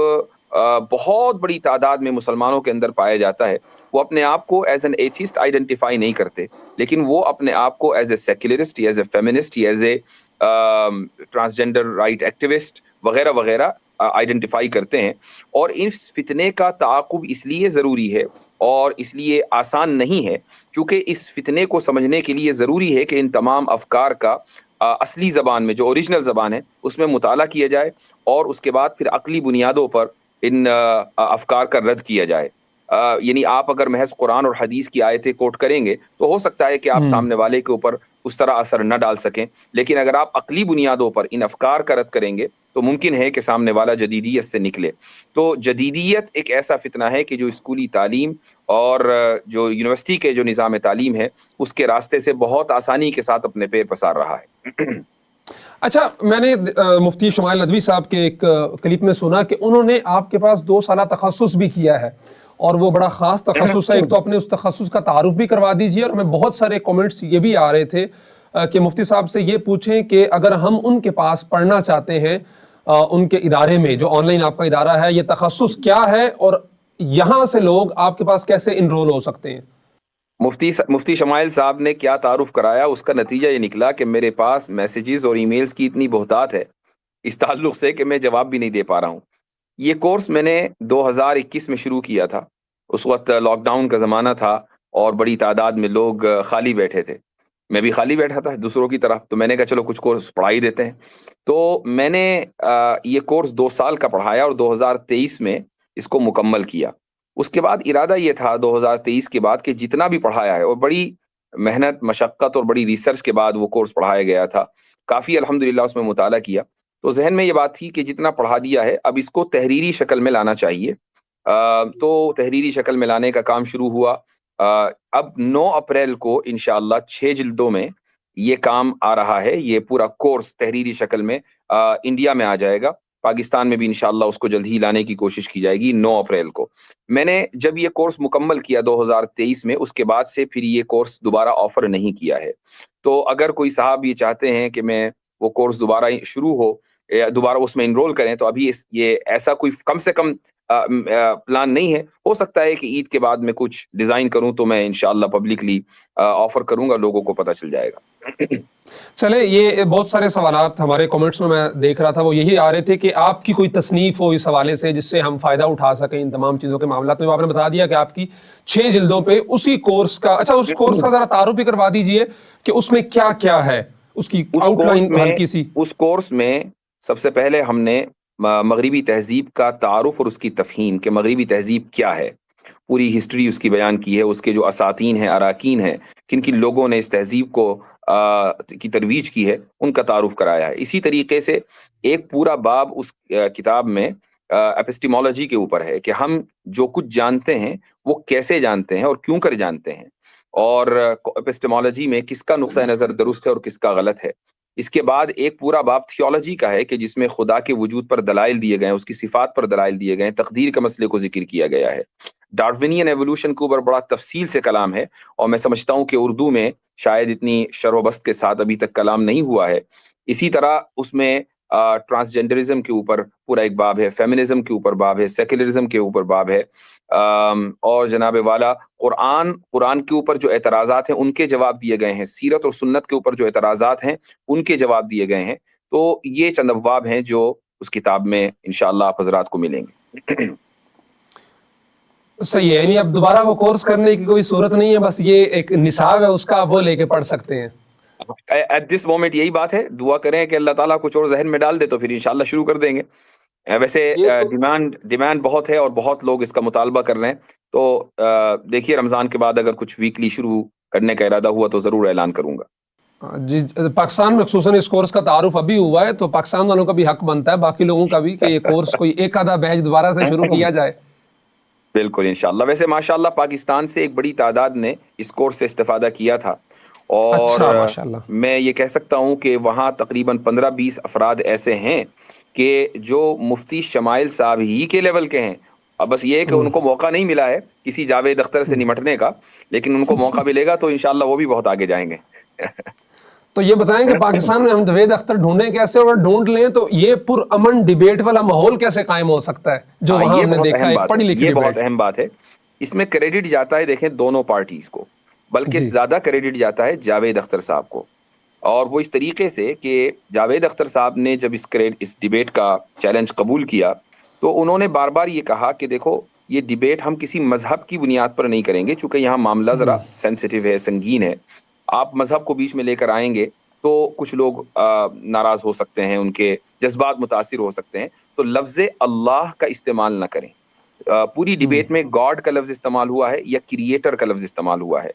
بہت بڑی تعداد میں مسلمانوں کے اندر پایا جاتا ہے۔ وہ اپنے آپ کو ایز این ایتھیسٹ آئیڈینٹیفائی نہیں کرتے، لیکن وہ اپنے آپ کو as a secularist, as a feminist, as a transgender right activist وغیرہ وغیرہ آئیڈینٹیفائی کرتے ہیں، اور اس فتنے کا تعاقب اس لیے ضروری ہے اور اس لیے آسان نہیں ہے کیونکہ اس فتنے کو سمجھنے کے لیے ضروری ہے کہ ان تمام افکار کا اصلی زبان میں، جو اوریجنل زبان ہے، اس میں مطالعہ کیا جائے، اور اس کے بعد پھر عقلی بنیادوں پر ان افکار کا رد کیا جائے۔ یعنی آپ اگر محض قرآن اور حدیث کی آیتیں کوٹ کریں گے تو ہو سکتا ہے کہ آپ سامنے والے کے اوپر اس طرح اثر نہ ڈال سکیں، لیکن اگر آپ عقلی بنیادوں پر ان افکار کا رد کریں گے تو ممکن ہے کہ سامنے والا جدیدیت سے نکلے۔ تو جدیدیت ایک ایسا فتنہ ہے کہ جو اسکولی تعلیم اور جو یونیورسٹی کے جو نظام تعلیم ہے اس کے راستے سے بہت آسانی کے ساتھ اپنے پیر پسار رہا ہے۔ اچھا، میں نے مفتی شمائل ندوی صاحب کے ایک کلپ میں سنا کہ انہوں نے آپ کے پاس 2 سالہ تخصص بھی کیا ہے، اور وہ بڑا خاص تخصص ہے۔ ایک تو اپنے اس تخصص کا تعارف بھی کروا دیجئے، اور ہمیں بہت سارے کومنٹس یہ بھی آ رہے تھے کہ مفتی صاحب سے یہ پوچھیں کہ اگر ہم ان کے پاس پڑھنا چاہتے ہیں ان کے ادارے میں، جو آن لائن آپ کا ادارہ ہے، یہ تخصص کیا ہے اور یہاں سے لوگ آپ کے پاس کیسے انرول ہو سکتے ہیں؟ مفتی شمائل صاحب نے کیا تعارف کرایا، اس کا نتیجہ یہ نکلا کہ میرے پاس میسیجز اور ای میلز کی اتنی بہتات ہے اس تعلق سے کہ میں جواب بھی نہیں دے پا رہا ہوں۔ یہ کورس میں نے 2021 میں شروع کیا تھا، اس وقت لاک ڈاؤن کا زمانہ تھا اور بڑی تعداد میں لوگ خالی بیٹھے تھے، میں بھی خالی بیٹھا تھا دوسروں کی طرح، تو میں نے کہا چلو کچھ کورس پڑھا ہی دیتے ہیں۔ تو میں نے یہ کورس 2 سال کا پڑھایا اور 2023 میں اس کو مکمل کیا۔ اس کے بعد ارادہ یہ تھا 2023 کے بعد کہ جتنا بھی پڑھایا ہے، اور بڑی محنت، مشقت اور بڑی ریسرچ کے بعد وہ کورس پڑھایا گیا تھا، کافی الحمدللہ اس میں مطالعہ کیا، تو ذہن میں یہ بات تھی کہ جتنا پڑھا دیا ہے اب اس کو تحریری شکل میں لانا چاہیے۔ تو تحریری شکل میں لانے کا کام شروع ہوا۔ اب 9 اپریل کو انشاءاللہ 6 جلدوں میں یہ کام آ رہا ہے، یہ پورا کورس تحریری شکل میں انڈیا میں آ جائے گا، پاکستان میں بھی انشاءاللہ اس کو جلد ہی لانے کی کوشش کی جائے گی 9 اپریل کو۔ میں نے جب یہ کورس مکمل کیا 2023 میں، اس کے بعد سے پھر یہ کورس دوبارہ آفر نہیں کیا ہے۔ تو اگر کوئی صاحب یہ چاہتے ہیں کہ میں وہ کورس دوبارہ شروع ہو یا دوبارہ اس میں انرول کریں، تو ابھی یہ ایسا کوئی کم سے کم پلان نہیں ہے۔ ہو سکتا ہے کہ عید کے بعد میں کچھ ڈیزائن کروں تو میں انشاءاللہ پبلکلی آفر کروں گا، لوگوں کو پتہ چل جائے گا۔ چلے، یہ بہت سارے سوالات ہمارے کومنٹس میں دیکھ رہا تھا، وہ یہی آ رہے تھے کہ آپ کی کوئی تصنیف ہو اس حوالے سے جس سے ہم فائدہ اٹھا سکیں ان تمام چیزوں کے معاملات میں۔ آپ نے بتا دیا کہ آپ کی 6 جلدوں پہ اسی کورس کا، اچھا اس کورس کا ذرا تعارف بھی کروا دیجئے کہ اس میں کیا کیا ہے، اس کی آؤٹ لائن ہلکی سی۔ اس کورس میں سب سے پہلے ہم نے مغربی تہذیب کا تعارف اور اس کی تفہیم، کہ مغربی تہذیب کیا ہے، پوری ہسٹری اس کی بیان کی ہے، اس کے جو اساتین ہیں، اراکین ہیں، کن کن لوگوں نے اس تہذیب کو کی ترویج کی ہے، ان کا تعارف کرایا ہے۔ اسی طریقے سے ایک پورا باب اس کتاب میں اپسٹیمولوجی کے اوپر ہے کہ ہم جو کچھ جانتے ہیں وہ کیسے جانتے ہیں اور کیوں کر جانتے ہیں، اور اپسٹیمولوجی میں کس کا نقطہ نظر درست ہے اور کس کا غلط ہے۔ اس کے بعد ایک پورا باب تھیولوجی کا ہے کہ جس میں خدا کے وجود پر دلائل دیے گئے ہیں، اس کی صفات پر دلائل دیے گئے ہیں، تقدیر کے مسئلے کو ذکر کیا گیا ہے۔ ڈارونین ایوولوشن کے اوپر بڑا تفصیل سے کلام ہے، اور میں سمجھتا ہوں کہ اردو میں شاید اتنی شرح و بسط کے ساتھ ابھی تک کلام نہیں ہوا ہے۔ اسی طرح اس میں ٹرانسجینڈرزم کے اوپر پورا ایک باب ہے، فیمنزم کے اوپر باب ہے، سیکولرزم کے اوپر باب ہے، اور جناب والا قرآن کے اوپر جو اعتراضات ہیں ان کے جواب دیے گئے ہیں، سیرت اور سنت کے اوپر جو اعتراضات ہیں ان کے جواب دیے گئے ہیں۔ تو یہ چند ابواب ہیں جو اس کتاب میں انشاءاللہ آپ حضرات کو ملیں گے۔ صحیح ہے، یعنی اب دوبارہ وہ کورس کرنے کی کوئی صورت نہیں ہے، بس یہ ایک نصاب ہے اس کا، آپ وہ لے کے پڑھ سکتے ہیں۔ ایٹ دس مومنٹ یہی بات ہے، دعا کریں کہ اللہ تعالیٰ کچھ اور ذہن میں ڈال دے تو پھر انشاءاللہ شروع کر دیں گے۔ ویسے ڈیمانڈ بہت ہے اور بہت لوگ اس کا مطالبہ کر رہے ہیں، تو دیکھیے رمضان کے بعد اگر کچھ ویکلی شروع کرنے کا ارادہ ہوا تو ضرور اعلان کروں گا۔ جی، پاکستان میں خصوصاً اس کورس کا تعارف ابھی ہوا ہے، تو پاکستان والوں کا بھی حق بنتا ہے، باقی لوگوں کا بھی، کہ یہ کورس کوئی ایک آدھا بیچ دوبارہ سے شروع کیا جائے۔ بالکل انشاءاللہ۔ ویسے ماشاءاللہ پاکستان سے ایک بڑی تعداد نے اس کورس سے استفادہ کیا تھا، اور اچھا، ماشاءاللہ۔ میں یہ کہہ سکتا ہوں کہ وہاں تقریباً 15-20 افراد ایسے ہیں کہ جو مفتی شمائل صاحب ہی کے لیول کے ہیں۔ اب بس یہ ہے کہ ان کو موقع نہیں ملا ہے کسی جاوید اختر سے نمٹنے کا، لیکن ان کو موقع ملے گا تو انشاءاللہ وہ بھی بہت آگے جائیں گے۔ تو یہ بتائیں کہ پاکستان میں ہم جاوید اختر ڈھونڈیں کیسے، اور ڈھونڈ لیں تو یہ پرامن ڈیبیٹ والا ماحول کیسے قائم ہو سکتا ہے جو وہاں ہم نے دیکھا ہے، پڑھی لکھی یہ بہت ڈیبیٹ؟ اہم بات ہے۔ اس میں کریڈٹ جاتا ہے دیکھیں دونوں پارٹیز کو، بلکہ زیادہ کریڈٹ جاتا ہے جاوید اختر صاحب کو، اور وہ اس طریقے سے کہ جاوید اختر صاحب نے جب اس ڈیبیٹ کا چیلنج قبول کیا تو انہوں نے بار بار یہ کہا کہ دیکھو یہ ڈیبیٹ ہم کسی مذہب کی بنیاد پر نہیں کریں گے، چونکہ یہاں معاملہ ذرا سینسیٹیو ہے، سنگین ہے۔ آپ مذہب کو بیچ میں لے کر آئیں گے تو کچھ لوگ ناراض ہو سکتے ہیں، ان کے جذبات متاثر ہو سکتے ہیں، تو لفظ اللہ کا استعمال نہ کریں۔ پوری ڈیبیٹ میں گاڈ کا لفظ استعمال ہوا ہے یا کریٹر کا لفظ استعمال ہوا ہے،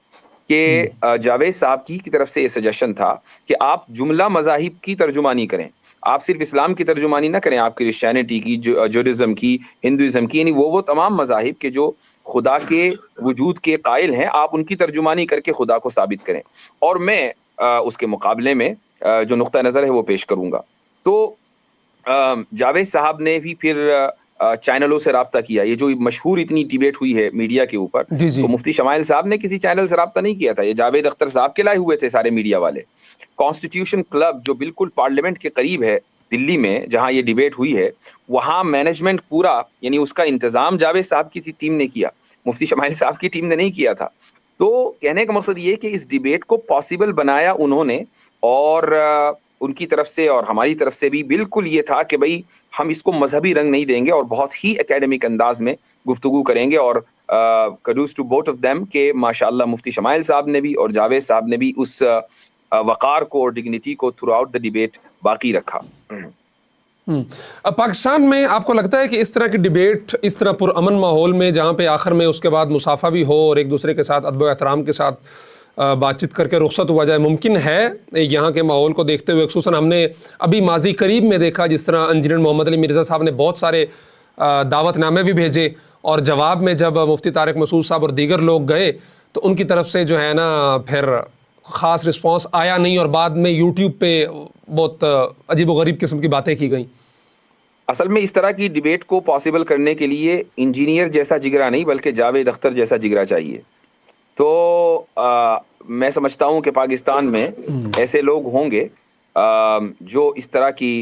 کہ جاوید صاحب کی طرف سے یہ سجیشن تھا کہ آپ جملہ مذاہب کی ترجمانی کریں، آپ صرف اسلام کی ترجمانی نہ کریں، آپ کرسچینٹی کی، جوڈزم کی، ہندوازم کی، یعنی وہ تمام مذاہب کے جو خدا کے وجود کے قائل ہیں آپ ان کی ترجمانی کر کے خدا کو ثابت کریں، اور میں اس کے مقابلے میں جو نقطہ نظر ہے وہ پیش کروں گا۔ تو جاوید صاحب نے بھی پھر چینلوں سے رابطہ کیا، یہ جو مشہور اتنی ڈیبیٹ ہوئی ہے میڈیا کے اوپر، تو مفتی شمائل صاحب نے کسی چینل سے رابطہ نہیں کیا تھا، یہ جاوید اختر صاحب کے لائے ہوئے تھے سارے میڈیا والے۔ کانسٹیٹیوشن کلب جو بالکل پارلیمنٹ کے قریب ہے دلی میں، جہاں یہ ڈیبیٹ ہوئی ہے، وہاں مینجمنٹ پورا، یعنی اس کا انتظام جاوید صاحب کی ٹیم نے کیا، مفتی شمائل صاحب کی ٹیم نے نہیں کیا تھا۔ تو کہنے کا مقصد یہ کہ اس ڈیبیٹ کو پاسبل بنایا انہوں نے، اور ان کی طرف سے اور ہماری طرف سے بھی بالکل یہ تھا کہ بھائی ہم اس کو مذہبی رنگ نہیں دیں گے اور بہت ہی اکیڈمک انداز میں گفتگو کریں گے، اور کڈوز ٹو بوتھ آف دیم کہ ماشاءاللہ مفتی شمائل صاحب نے بھی اور جاوید صاحب نے بھی اس وقار کو اور ڈگنیٹی کو تھرو آؤٹ دا ڈیبیٹ باقی رکھا۔ پاکستان میں آپ کو لگتا ہے کہ اس طرح کی ڈیبیٹ اس طرح پرامن ماحول میں، جہاں پہ آخر میں اس کے بعد مصافحہ بھی ہو اور ایک دوسرے کے ساتھ ادب و احترام کے ساتھ بات چیت کر کے رخصت ہوا جائے، ممکن ہے یہاں کے ماحول کو دیکھتے ہوئے؟ خصوصاً ہم نے ابھی ماضی قریب میں دیکھا جس طرح انجینئر محمد علی مرزا صاحب نے بہت سارے دعوت نامے بھی بھیجے، اور جواب میں جب مفتی طارق مسعود صاحب اور دیگر لوگ گئے تو ان کی طرف سے جو ہے نا پھر خاص رسپانس آیا نہیں، اور بعد میں یوٹیوب پہ بہت عجیب و غریب قسم کی باتیں کی گئیں۔ اصل میں اس طرح کی ڈیبیٹ کو پاسبل کرنے کے لیے انجینئر جیسا جگرا نہیں بلکہ جاوید اختر جیسا جگرا چاہیے۔ تو میں سمجھتا ہوں کہ پاکستان میں ایسے لوگ ہوں گے جو اس طرح کی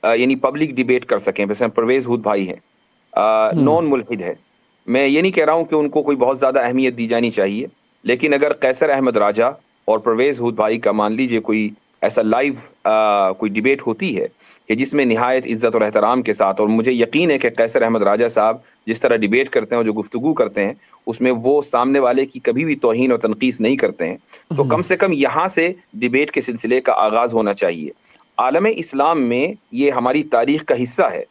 یعنی پبلک ڈیبیٹ کر سکیں، جیسے پرویز ہود بھائی ہیں، نون ملحد ہے، میں یہ نہیں کہہ رہا ہوں کہ ان کو کوئی بہت زیادہ اہمیت دی جانی چاہیے، لیکن اگر قیصر احمد راجہ اور پرویز ہود بھائی کا مان لیجئے کوئی ایسا لائیو کوئی ڈیبیٹ ہوتی ہے کہ جس میں نہایت عزت اور احترام کے ساتھ، اور مجھے یقین ہے کہ قیصر احمد راجہ صاحب جس طرح ڈیبیٹ کرتے ہیں اور جو گفتگو کرتے ہیں اس میں وہ سامنے والے کی کبھی بھی توہین اور تنقیص نہیں کرتے ہیں، تو کم سے کم یہاں سے ڈیبیٹ کے سلسلے کا آغاز ہونا چاہیے۔ عالم اسلام میں یہ ہماری تاریخ کا حصہ ہے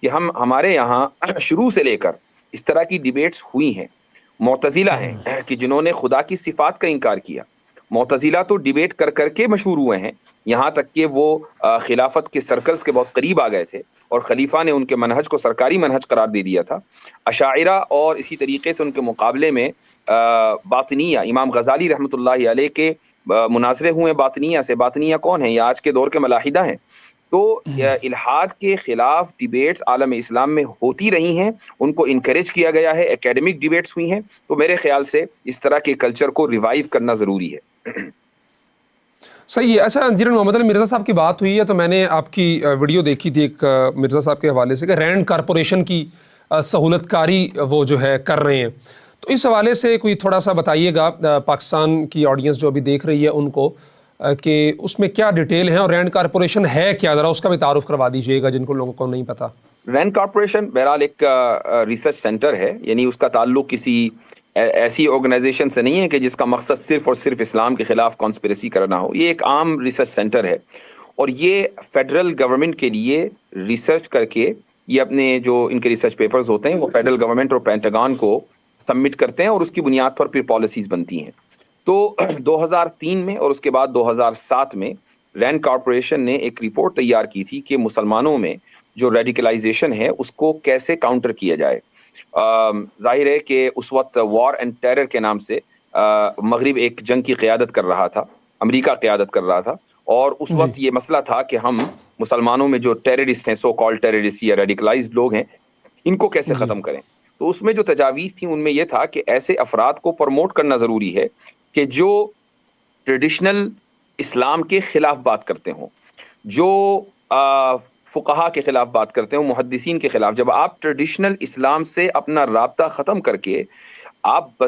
کہ ہمارے یہاں شروع سے لے کر اس طرح کی ڈیبیٹس ہوئی ہیں۔ معتزلہ ہیں کہ جنہوں نے خدا کی صفات کا انکار کیا، معتزلہ تو ڈیبیٹ کر کر کے مشہور ہوئے ہیں یہاں تک کہ وہ خلافت کے سرکلز کے بہت قریب آ گئے تھے اور خلیفہ نے ان کے منہج کو سرکاری منہج قرار دے دیا تھا. اشاعرہ اور اسی طریقے سے ان کے مقابلے میں باطنیہ، امام غزالی رحمۃ اللہ علیہ کے مناظرے ہوئے باطنیہ سے. باطنیہ کون ہیں؟ یہ آج کے دور کے ملاحدہ ہیں. تو الحاد کے خلاف ڈیبیٹس عالم اسلام میں ہوتی رہی ہیں، ان کو انکریج کیا گیا ہے، اکیڈمک ڈیبیٹس ہوئی ہیں. تو میرے خیال سے اس طرح کے کلچر کو ریوائیو کرنا ضروری ہے. صحیح ہے. اچھا انجینئر محمد علی مرزا صاحب کی بات ہوئی ہے تو میں نے آپ کی ویڈیو دیکھی تھی ایک مرزا صاحب کے حوالے سے کہ رینڈ کارپوریشن کی سہولت کاری وہ جو ہے کر رہے ہیں. تو اس حوالے سے کوئی تھوڑا سا بتائیے گا پاکستان کی آڈینس جو ابھی دیکھ رہی ہے ان کو کہ اس میں کیا ڈیٹیل ہے اور رینڈ کارپوریشن ہے کیا، ذرا اس کا بھی تعارف کروا دیجیے گا جن کو لوگوں کو نہیں پتا. رینڈ کارپوریشن بہرحال ایک ریسرچ سینٹر ہے، یعنی اس کا تعلق کسی ایسی آرگنائزیشن سے نہیں ہے کہ جس کا مقصد صرف اور صرف اسلام کے خلاف کانسپریسی کرنا ہو. یہ ایک عام ریسرچ سینٹر ہے اور یہ فیڈرل گورنمنٹ کے لیے ریسرچ کر کے یہ اپنے جو ان کے ریسرچ پیپرز ہوتے ہیں وہ فیڈرل گورنمنٹ اور پینٹاگون کو سبمٹ کرتے ہیں اور اس کی بنیاد پر پھر پالیسیز بنتی ہیں. تو 2003 میں اور اس کے بعد 2007 میں رینڈ کارپوریشن نے ایک رپورٹ تیار کی تھی کہ مسلمانوں میں جو ریڈیکلائزیشن ہے اس کو کیسے کاؤنٹر کیا جائے. ظاہر ہے کہ اس وقت وار اینڈ ٹیرر کے نام سے مغرب ایک جنگ کی قیادت کر رہا تھا، امریکہ قیادت کر رہا تھا، اور اس وقت یہ مسئلہ تھا کہ ہم مسلمانوں میں جو ٹیررسٹ ہیں، سو کال ٹیررسٹ یا ریڈیکلائزڈ لوگ ہیں، ان کو کیسے ختم کریں. تو اس میں جو تجاویز تھیں ان میں یہ تھا کہ ایسے افراد کو پروموٹ کرنا ضروری ہے کہ جو ٹریڈیشنل اسلام کے خلاف بات کرتے ہوں، جو فقہا کے خلاف بات کرتے ہوں، محدثین کے خلاف. جب آپ ٹریڈیشنل اسلام سے اپنا رابطہ ختم کر کے آپ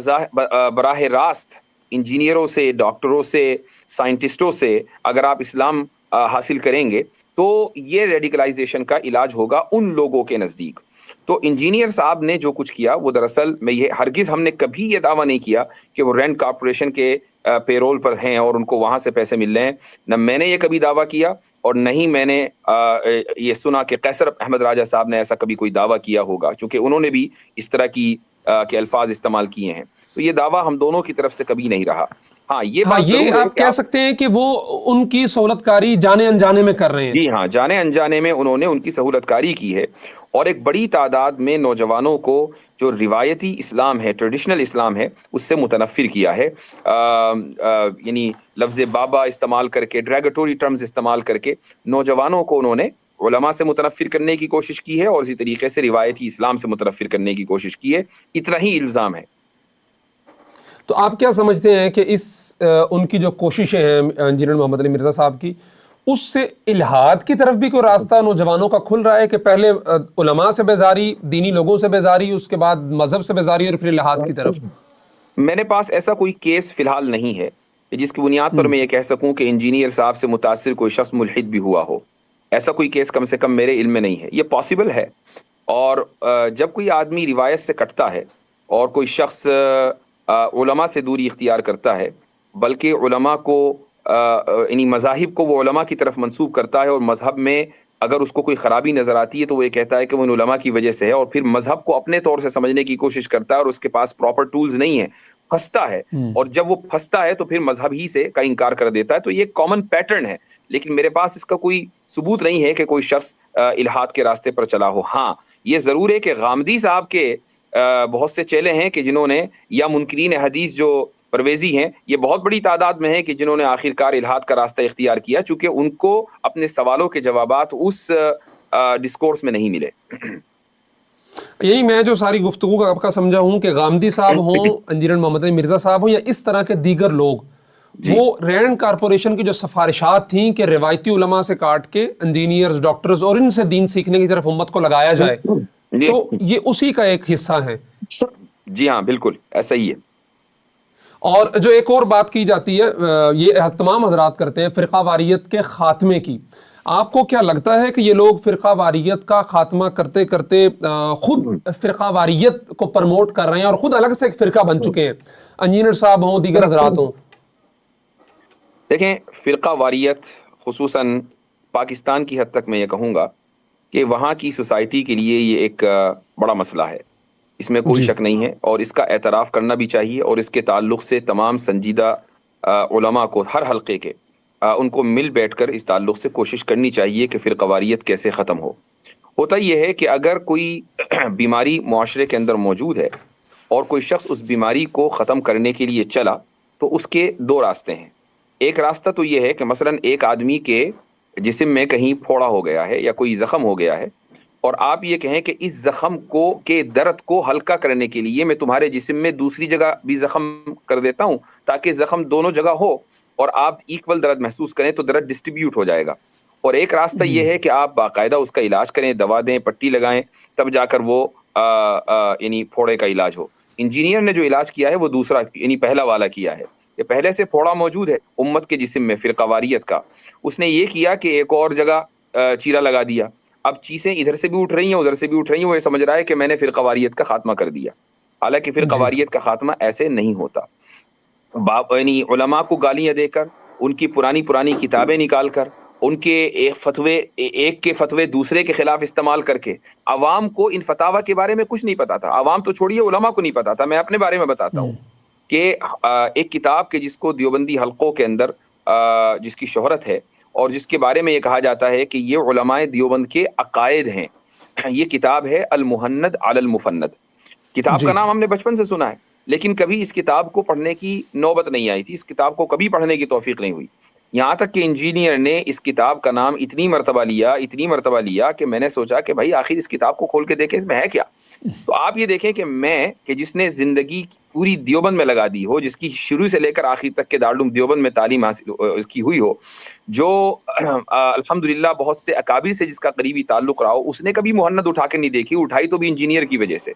براہ راست انجینئروں سے، ڈاکٹروں سے، سائنٹسٹوں سے اگر آپ اسلام حاصل کریں گے تو یہ ریڈیکلائزیشن کا علاج ہوگا ان لوگوں کے نزدیک. تو انجینئر صاحب نے جو کچھ کیا وہ دراصل میں یہ ہرگز ہم نے کبھی یہ دعویٰ نہیں کیا کہ وہ رینڈ کارپوریشن کے پے رول پر ہیں اور ان کو وہاں سے پیسے مل رہے ہیں. نہ میں نے یہ کبھی دعویٰ کیا اور نہ ہی میں نے یہ سنا کہ قیصر احمد راجہ صاحب نے ایسا کبھی کوئی دعویٰ کیا ہوگا، چونکہ انہوں نے بھی اس طرح کی کے الفاظ استعمال کیے ہیں. تو یہ دعویٰ ہم دونوں کی طرف سے کبھی نہیں رہا. ہاں یہ آپ کہہ سکتے ہیں کہ وہ ان کی سہولت کاری جانے انجانے میں کر رہے ہیں. جی ہاں، جانے انجانے میں انہوں نے ان کی سہولت کاری کی ہے اور ایک بڑی تعداد میں نوجوانوں کو جو روایتی اسلام ہے، ٹریڈیشنل اسلام ہے، اس سے متنفر کیا ہے. یعنی لفظ بابا استعمال کر کے، ڈریگیٹوری ٹرمز استعمال کر کے نوجوانوں کو انہوں نے علماء سے متنفر کرنے کی کوشش کی ہے اور اسی طریقے سے روایتی اسلام سے متنفر کرنے کی کوشش کی ہے. اتنا ہی الزام ہے. تو آپ کیا سمجھتے ہیں کہ ان کی جو کوششیں ہیں انجینئر محمد علی مرزا صاحب کی، اس سے الحاد کی طرف بھی کوئی راستہ نوجوانوں کا کھل رہا ہے کہ پہلے علماء سے بیزاری، دینی لوگوں سے بیزاری، اس کے بعد مذہب سے بیزاری اور پھر الحاد کی طرف؟ میرے پاس ایسا کوئی کیس فی الحال نہیں ہے جس کی بنیاد پر میں یہ کہہ سکوں کہ انجینئر صاحب سے متاثر کوئی شخص ملحد بھی ہوا ہو. ایسا کوئی کیس کم سے کم میرے علم میں نہیں ہے. یہ پاسبل ہے، اور جب کوئی آدمی روایت سے کٹتا ہے اور کوئی شخص علماء سے دوری اختیار کرتا ہے، بلکہ علماء کو یعنی مذاہب کو وہ علماء کی طرف منسوب کرتا ہے، اور مذہب میں اگر اس کو کوئی خرابی نظر آتی ہے تو وہ یہ کہتا ہے کہ وہ ان علماء کی وجہ سے ہے، اور پھر مذہب کو اپنے طور سے سمجھنے کی کوشش کرتا ہے اور اس کے پاس پراپر ٹولز نہیں ہیں، پھنستا ہے. اور جب وہ پھنستا ہے تو پھر مذہب ہی سے کا انکار کر دیتا ہے. تو یہ کامن پیٹرن ہے، لیکن میرے پاس اس کا کوئی ثبوت نہیں ہے کہ کوئی شخص الحاد کے راستے پر چلا ہو. ہاں یہ ضرور ہے کہ غامدی صاحب کے بہت سے چیلے ہیں کہ جنہوں نے، یا منکرین حدیث جو پرویزی ہیں، یہ بہت بڑی تعداد میں ہیں کہ جنہوں نے آخرکار الحاد کا راستہ اختیار کیا، چونکہ ان کو اپنے سوالوں کے جوابات اس ڈسکورس میں نہیں ملے. یعنی میں جو ساری گفتگو کا آپ کا سمجھا ہوں کہ غامدی صاحب ہوں، انجینئر محمد علی مرزا صاحب ہوں، یا اس طرح کے دیگر لوگ، وہ رینڈ کارپوریشن کی جو سفارشات تھیں کہ روایتی علماء سے کاٹ کے انجینئرز، ڈاکٹرز اور ان سے دین سیکھنے کی طرف امت کو لگایا جائے، تو یہ اسی کا ایک حصہ ہے. جی ہاں، بالکل ایسا ہی ہے. اور جو ایک اور بات کی جاتی ہے، یہ تمام حضرات کرتے ہیں، فرقہ واریت کے خاتمے کی. آپ کو کیا لگتا ہے کہ یہ لوگ فرقہ واریت کا خاتمہ کرتے کرتے خود فرقہ واریت کو پرموٹ کر رہے ہیں اور خود الگ سے ایک فرقہ بن چکے ہیں، انجینئر صاحب ہوں، دیگر حضرات ہوں؟ دیکھیں، فرقہ واریت خصوصاً پاکستان کی حد تک میں یہ کہوں گا کہ وہاں کی سوسائٹی کے لیے یہ ایک بڑا مسئلہ ہے، اس میں کوئی شک نہیں ہے، اور اس کا اعتراف کرنا بھی چاہیے، اور اس کے تعلق سے تمام سنجیدہ علماء کو، ہر حلقے کے ان کو مل بیٹھ کر اس تعلق سے کوشش کرنی چاہیے کہ فرقواریت کیسے ختم ہو. ہوتا یہ ہے کہ اگر کوئی بیماری معاشرے کے اندر موجود ہے اور کوئی شخص اس بیماری کو ختم کرنے کے لیے چلا تو اس کے دو راستے ہیں. ایک راستہ تو یہ ہے کہ مثلا ایک آدمی کے جسم میں کہیں پھوڑا ہو گیا ہے یا کوئی زخم ہو گیا ہے اور آپ یہ کہیں کہ اس زخم کو کے درد کو ہلکا کرنے کے لیے میں تمہارے جسم میں دوسری جگہ بھی زخم کر دیتا ہوں تاکہ زخم دونوں جگہ ہو اور آپ ایکول درد محسوس کریں تو درد ڈسٹریبیوٹ ہو جائے گا. اور ایک راستہ یہ ہے کہ آپ باقاعدہ اس کا علاج کریں, دوا دیں, پٹی لگائیں, تب جا کر وہ یعنی پھوڑے کا علاج ہو. انجینئر نے جو علاج کیا ہے وہ دوسرا یعنی پہلا والا کیا ہے. یہ پہلے سے پھوڑا موجود ہے امت کے جسم میں فرقواریت کا, اس نے یہ کیا کہ ایک اور جگہ چیرا لگا دیا. اب چیزیں ادھر سے بھی اٹھ رہی ہیں ادھر سے بھی اٹھ رہی ہیں, وہ یہ سمجھ رہا ہے کہ میں نے فرقواریت کا خاتمہ کر دیا. حالانکہ فرقواریت کا خاتمہ ایسے نہیں ہوتا. یعنی علماء کو گالیاں دے کر, ان کی پرانی کتابیں نکال کر, ان کے ایک کے فتوے دوسرے کے خلاف استعمال کر کے عوام کو ان فتاوا کے بارے میں کچھ نہیں پتا تھا. عوام تو چھوڑیے, علماء کو نہیں پتا تھا. میں اپنے بارے میں بتاتا ہوں کہ ایک کتاب کے جس کو دیوبندی حلقوں کے اندر جس کی شہرت ہے اور جس کے بارے میں یہ کہا جاتا ہے کہ یہ علماء دیوبند کے عقائد ہیں, یہ کتاب ہے المحند علی المفند. کتاب کا نام ہم نے بچپن سے سنا ہے لیکن کبھی اس کتاب کو پڑھنے کی نوبت نہیں آئی تھی, اس کتاب کو کبھی پڑھنے کی توفیق نہیں ہوئی. یہاں تک کہ انجینئر نے اس کتاب کا نام اتنی مرتبہ لیا کہ میں نے سوچا کہ بھائی آخر اس کتاب کو کھول کے دیکھیں اس میں ہے کیا. تو آپ یہ دیکھیں کہ میں کہ جس نے زندگی پوری دیوبند میں لگا دی ہو, جس کی شروع سے لے کر آخر تک کے دارالعلوم دیوبند میں تعلیم حاصل کی ہوئی ہو, جو الحمدللہ بہت سے اکابر سے جس کا قریبی تعلق رہا ہو, اس نے کبھی محنت اٹھا کے نہیں دیکھی, اٹھائی تو بھی انجینئر کی وجہ سے.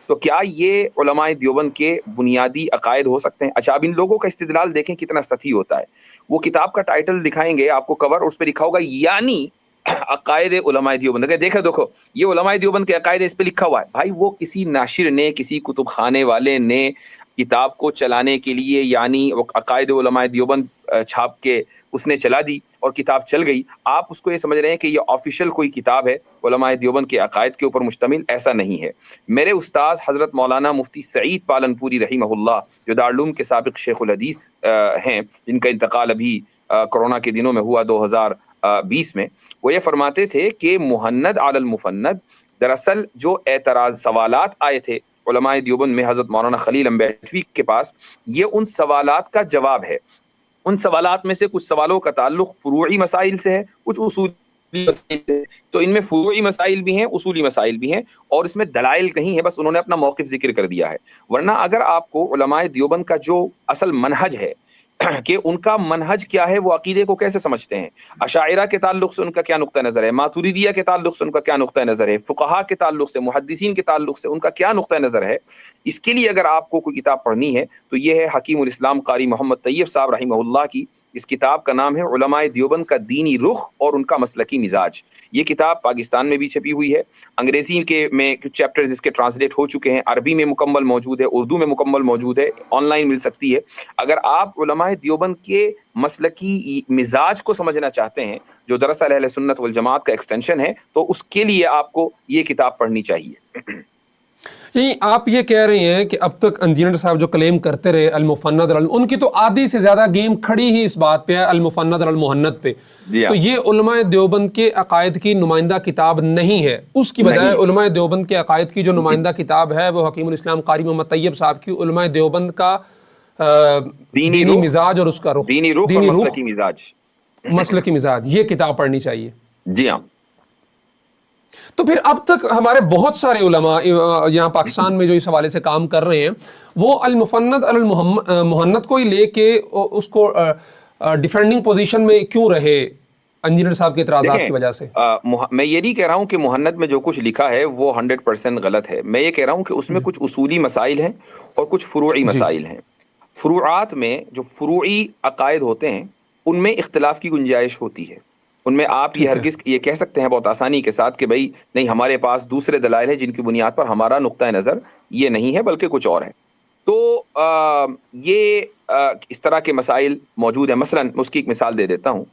تو کیا یہ علماء دیوبند کے بنیادی عقائد ہو سکتے ہیں؟ اچھا اب ان لوگوں کا استدلال دیکھیں کتنا سطحی ہوتا ہے. وہ کتاب کا ٹائٹل دکھائیں گے آپ کو کور, اس پہ لکھا ہوگا یعنی عقائد علماء دیوبند. دیکھو یہ علماء دیوبند کے عقائد اس پہ لکھا ہوا ہے. بھائی وہ کسی ناشر نے, کسی کتب خانے والے نے کتاب کو چلانے کے لیے یعنی عقائد علماء دیوبند چھاپ کے اس نے چلا دی اور کتاب چل گئی. آپ اس کو یہ سمجھ رہے ہیں کہ یہ آفیشیل کوئی کتاب ہے علماء دیوبند کے عقائد کے اوپر مشتمل. ایسا نہیں ہے. میرے استاذ حضرت مولانا مفتی سعید پالن پوری رحمہ اللہ, جو دارالعلوم کے سابق شیخ الحدیث ہیں, جن کا انتقال ابھی کرونا کے دنوں میں ہوا 2020 میں, وہ یہ فرماتے تھے کہ محند علی المفند دراصل جو اعتراض سوالات آئے تھے علماء دیوبند میں حضرت مولانا خلیل امبیٹوی کے پاس, یہ ان سوالات کا جواب ہے. ان سوالات میں سے کچھ سوالوں کا تعلق فروعی مسائل سے ہے, کچھ اصولی مسائل سے. تو ان میں فروعی مسائل بھی ہیں, اصولی مسائل بھی ہیں, اور اس میں دلائل نہیں ہے, بس انہوں نے اپنا موقف ذکر کر دیا ہے. ورنہ اگر آپ کو علماء دیوبند کا جو اصل منہج ہے کہ ان کا منہج کیا ہے, وہ عقیدے کو کیسے سمجھتے ہیں, اشاعرہ کے تعلق سے ان کا کیا نقطہ نظر ہے, ماتوریدیہ کے تعلق سے ان کا کیا نقطہ نظر ہے, فقہا کے تعلق سے, محدثین کے تعلق سے ان کا کیا نقطہ نظر ہے, اس کے لیے اگر آپ کو کوئی کتاب پڑھنی ہے تو یہ ہے حکیم الاسلام قاری محمد طیب صاحب رحمہ اللہ کی. اس کتاب کا نام ہے علماء دیوبند کا دینی رخ اور ان کا مسلکی مزاج. یہ کتاب پاکستان میں بھی چھپی ہوئی ہے, انگریزی کے میں کچھ چیپٹرز اس کے ٹرانسلیٹ ہو چکے ہیں, عربی میں مکمل موجود ہے, اردو میں مکمل موجود ہے, آن لائن مل سکتی ہے. اگر آپ علماء دیوبند کے مسلکی مزاج کو سمجھنا چاہتے ہیں, جو دراصل اہل سنت والجماعت کا ایکسٹینشن ہے, تو اس کے لیے آپ کو یہ کتاب پڑھنی چاہیے. یعنی آپ یہ کہہ رہے ہیں کہ اب تک انجینئر صاحب جو کلیم کرتے رہے المفند, ان کی تو آدھی سے زیادہ گیم کھڑی ہی اس بات پہ ہے المفند اور المحند پہ. تو یہ علماء دیوبند کے عقائد کی نمائندہ کتاب نہیں ہے, اس کی بجائے علماء دیوبند کے عقائد کی جو نمائندہ کتاب ہے وہ حکیم الاسلام قاری محمد طیب صاحب کی علماء دیوبند کا دینی مزاج اور اس کا رخ, دینی رخ اور مسلکی مزاج, مسلکی مزاج, یہ کتاب پڑھنی چاہیے. جی ہاں. تو پھر اب تک ہمارے بہت سارے علماء یہاں پاکستان میں جو اس حوالے سے کام کر رہے ہیں, وہ المفند علی المحند کو ہی لے کے اس کو ڈیفینڈنگ پوزیشن میں کیوں رہے انجینئر صاحب کے اعتراضات کی وجہ سے؟ میں یہ نہیں کہہ رہا ہوں کہ محند میں جو کچھ لکھا ہے وہ 100% غلط ہے. میں یہ کہہ رہا ہوں کہ اس میں کچھ اصولی مسائل ہیں اور کچھ فروعی مسائل ہیں. فروعات میں جو فروعی عقائد ہوتے ہیں ان میں اختلاف کی گنجائش ہوتی ہے. ان میں آپ یہ ہرگز یہ کہہ سکتے ہیں بہت آسانی کے ساتھ کہ بھائی نہیں, ہمارے پاس دوسرے دلائل ہیں جن کی بنیاد پر ہمارا نقطہ نظر یہ نہیں ہے بلکہ کچھ اور ہے. تو یہ اس طرح کے مسائل موجود ہیں. مثلا اس کی ایک مثال دے دیتا ہوں.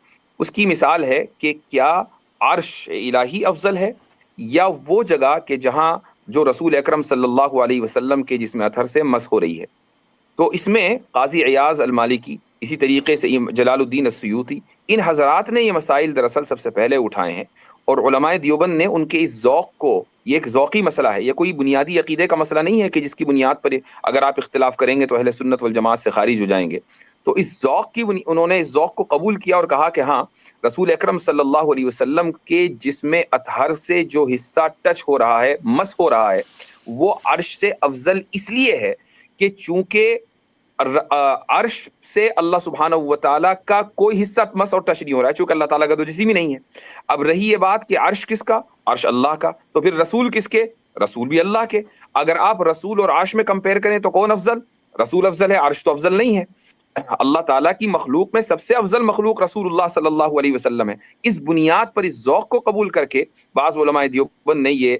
اس کی مثال ہے کہ کیا عرش الہی افضل ہے یا وہ جگہ کہ جہاں جو رسول اکرم صلی اللہ علیہ وسلم کے جسم اطہر سے مس ہو رہی ہے. تو اس میں قاضی عیاض المالکی, اسی طریقے سے جلال الدین السیوطی, ان حضرات نے یہ مسائل دراصل سب سے پہلے اٹھائے ہیں، اور علماء دیوبند نے ان کے اس ذوق کو، یہ ایک ذوقی مسئلہ ہے، یہ کوئی بنیادی عقیدے کا مسئلہ نہیں ہے کہ جس کی بنیاد پر اگر آپ اختلاف کریں گے تو اہل سنت والجماعت سے خارج ہو جائیں گے. تو اس ذوق کی انہوں نے اس ذوق کو قبول کیا اور کہا کہ ہاں، رسول اکرم صلی اللہ علیہ وسلم کے جسم اطہر سے جو حصہ ٹچ ہو رہا ہے، مس ہو رہا ہے، وہ عرش سے افضل اس لیے ہے کہ چونکہ عرش سے اللہ سبحانہ و تعالیٰ کا کوئی حصہ مس اور ٹچ نہیں ہو رہا ہے، چونکہ اللہ تعالیٰ کا تو جسم ہی نہیں ہے. اب رہی یہ بات کہ عرش کس کا؟ عرش اللہ کا. تو پھر رسول کس کے؟ رسول بھی اللہ کے. اگر آپ رسول اور عرش میں کمپیئر کریں تو کون افضل؟ رسول افضل ہے، عرش تو افضل نہیں ہے. اللہ تعالیٰ کی مخلوق میں سب سے افضل مخلوق رسول اللہ صلی اللہ علیہ وسلم ہے. اس بنیاد پر، اس ذوق کو قبول کر کے بعض علماء دیوبند نے یہ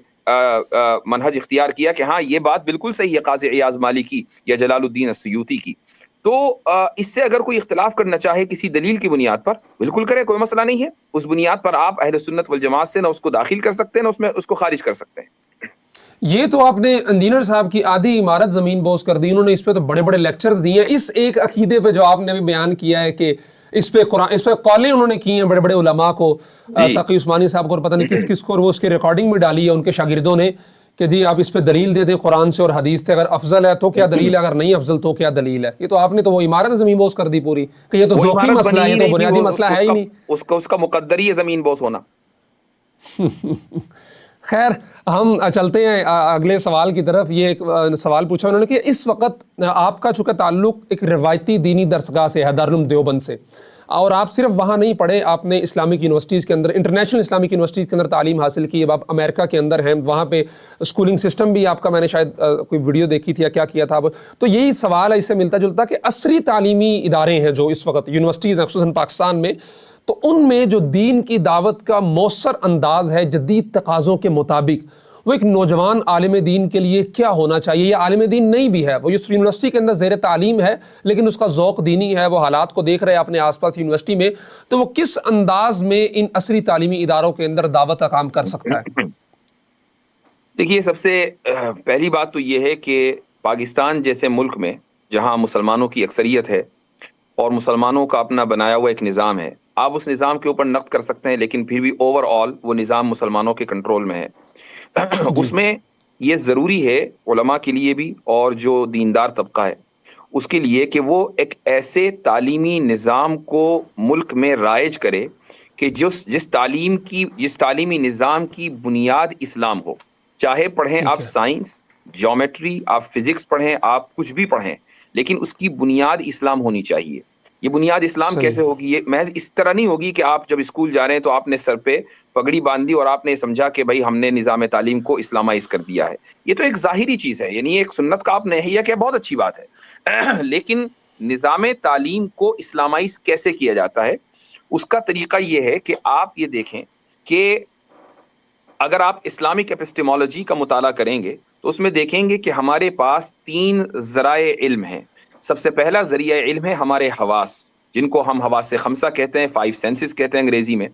منہج اختیار کیا کہ ہاں یہ بات بالکل صحیح ہے قاضی ایاز مالکی یا جلال الدین السیوطی کی. تو اس سے اگر کوئی اختلاف کرنا چاہے کسی دلیل کی بنیاد پر، بالکل کرے، کوئی مسئلہ نہیں ہے. اس بنیاد پر آپ اہل سنت والجماعت سے نہ اس کو داخل کر سکتے ہیں نہ اس کو خارج کر سکتے ہیں. یہ تو آپ نے انجینئر صاحب کی آدھی عمارت زمین بوس کر دی. انہوں نے اس پہ تو بڑے بڑے لیکچرز دیے ہیں. اس ایک عقیدے پہ جو آپ نے ابھی بیان کیا ہے کہ اس پہ قولیں انہوں نے کی ہیں بڑے بڑے علماء کو، تقی عثمانی صاحب کو، اور پتہ نہیں کس کس کو، اور وہ اس کی ریکارڈنگ بھی ڈالی ہے ان کے شاگردوں نے کہ جی آپ اس پہ دلیل دے دیں قرآن سے اور حدیث سے، اگر افضل ہے تو کیا دلیل ہے، اگر نہیں افضل تو کیا دلیل ہے. یہ تو آپ نے تو وہ عمارت زمین بوس کر دی پوری کہ یہ تو ذوقی مسئلہ ہے، یہ تو بنیادی مسئلہ ہے ہی نہیں. اس کا مقدر ہی ہے زمین بوس ہونا. خیر، ہم چلتے ہیں اگلے سوال کی طرف. یہ ایک سوال پوچھا انہوں نے کہ اس وقت آپ کا چونکہ تعلق ایک روایتی دینی درسگاہ سے ہے، دارالعلوم دیوبند سے، اور آپ صرف وہاں نہیں پڑھے، آپ نے اسلامک یونیورسٹیز کے اندر، انٹرنیشنل اسلامک یونیورسٹیز کے اندر تعلیم حاصل کی. اب آپ امریکہ کے اندر ہیں، وہاں پہ اسکولنگ سسٹم بھی آپ کا، میں نے شاید کوئی ویڈیو دیکھی تھی یا کیا کیا تھا. تو یہی سوال ہے اس سے ملتا جلتا کہ عصری تعلیمی ادارے ہیں جو اس وقت یونیورسٹیز ہیں خصوصاً پاکستان میں، تو ان میں جو دین کی دعوت کا مؤثر انداز ہے جدید تقاضوں کے مطابق، وہ ایک نوجوان عالم دین کے لیے کیا ہونا چاہیے؟ یہ عالم دین نہیں بھی ہے، وہ اس یونیورسٹی کے اندر زیر تعلیم ہے لیکن اس کا ذوق دینی ہے، وہ حالات کو دیکھ رہے ہیں اپنے آس پاس یونیورسٹی میں، تو وہ کس انداز میں ان عصری تعلیمی اداروں کے اندر دعوت کا کام کر سکتا ہے؟ دیکھیے، سب سے پہلی بات تو یہ ہے کہ پاکستان جیسے ملک میں جہاں مسلمانوں کی اکثریت ہے اور مسلمانوں کا اپنا بنایا ہوا ایک نظام ہے، آپ اس نظام کے اوپر نقد کر سکتے ہیں لیکن پھر بھی اوور آل وہ نظام مسلمانوں کے کنٹرول میں ہے. اس میں یہ ضروری ہے علماء کے لیے بھی اور جو دیندار طبقہ ہے اس کے لیے کہ وہ ایک ایسے تعلیمی نظام کو ملک میں رائج کرے کہ جس تعلیمی نظام کی بنیاد اسلام ہو. چاہے پڑھیں آپ سائنس، جیومیٹری، آپ فزکس پڑھیں، آپ کچھ بھی پڑھیں، لیکن اس کی بنیاد اسلام ہونی چاہیے. یہ بنیاد اسلام کیسے ہوگی؟ یہ محض اس طرح نہیں ہوگی کہ آپ جب اسکول جا رہے ہیں تو آپ نے سر پہ پگڑی باندھی اور آپ نے سمجھا کہ بھائی ہم نے نظام تعلیم کو اسلامائز کر دیا ہے. یہ تو ایک ظاہری چیز ہے، یعنی ایک سنت کا آپ نے احیا کیا، بہت اچھی بات ہے، لیکن نظام تعلیم کو اسلامائز کیسے کیا جاتا ہے؟ اس کا طریقہ یہ ہے کہ آپ یہ دیکھیں کہ اگر آپ اسلامک ایپسٹیمولوجی کا مطالعہ کریں گے تو اس میں دیکھیں گے کہ ہمارے پاس 3 ذرائع علم ہیں. سب سے پہلا ذریعہ علم ہے ہمارے حواس، جن کو ہم حواس خمسہ کہتے ہیں، 5 سینسز کہتے ہیں انگریزی میں.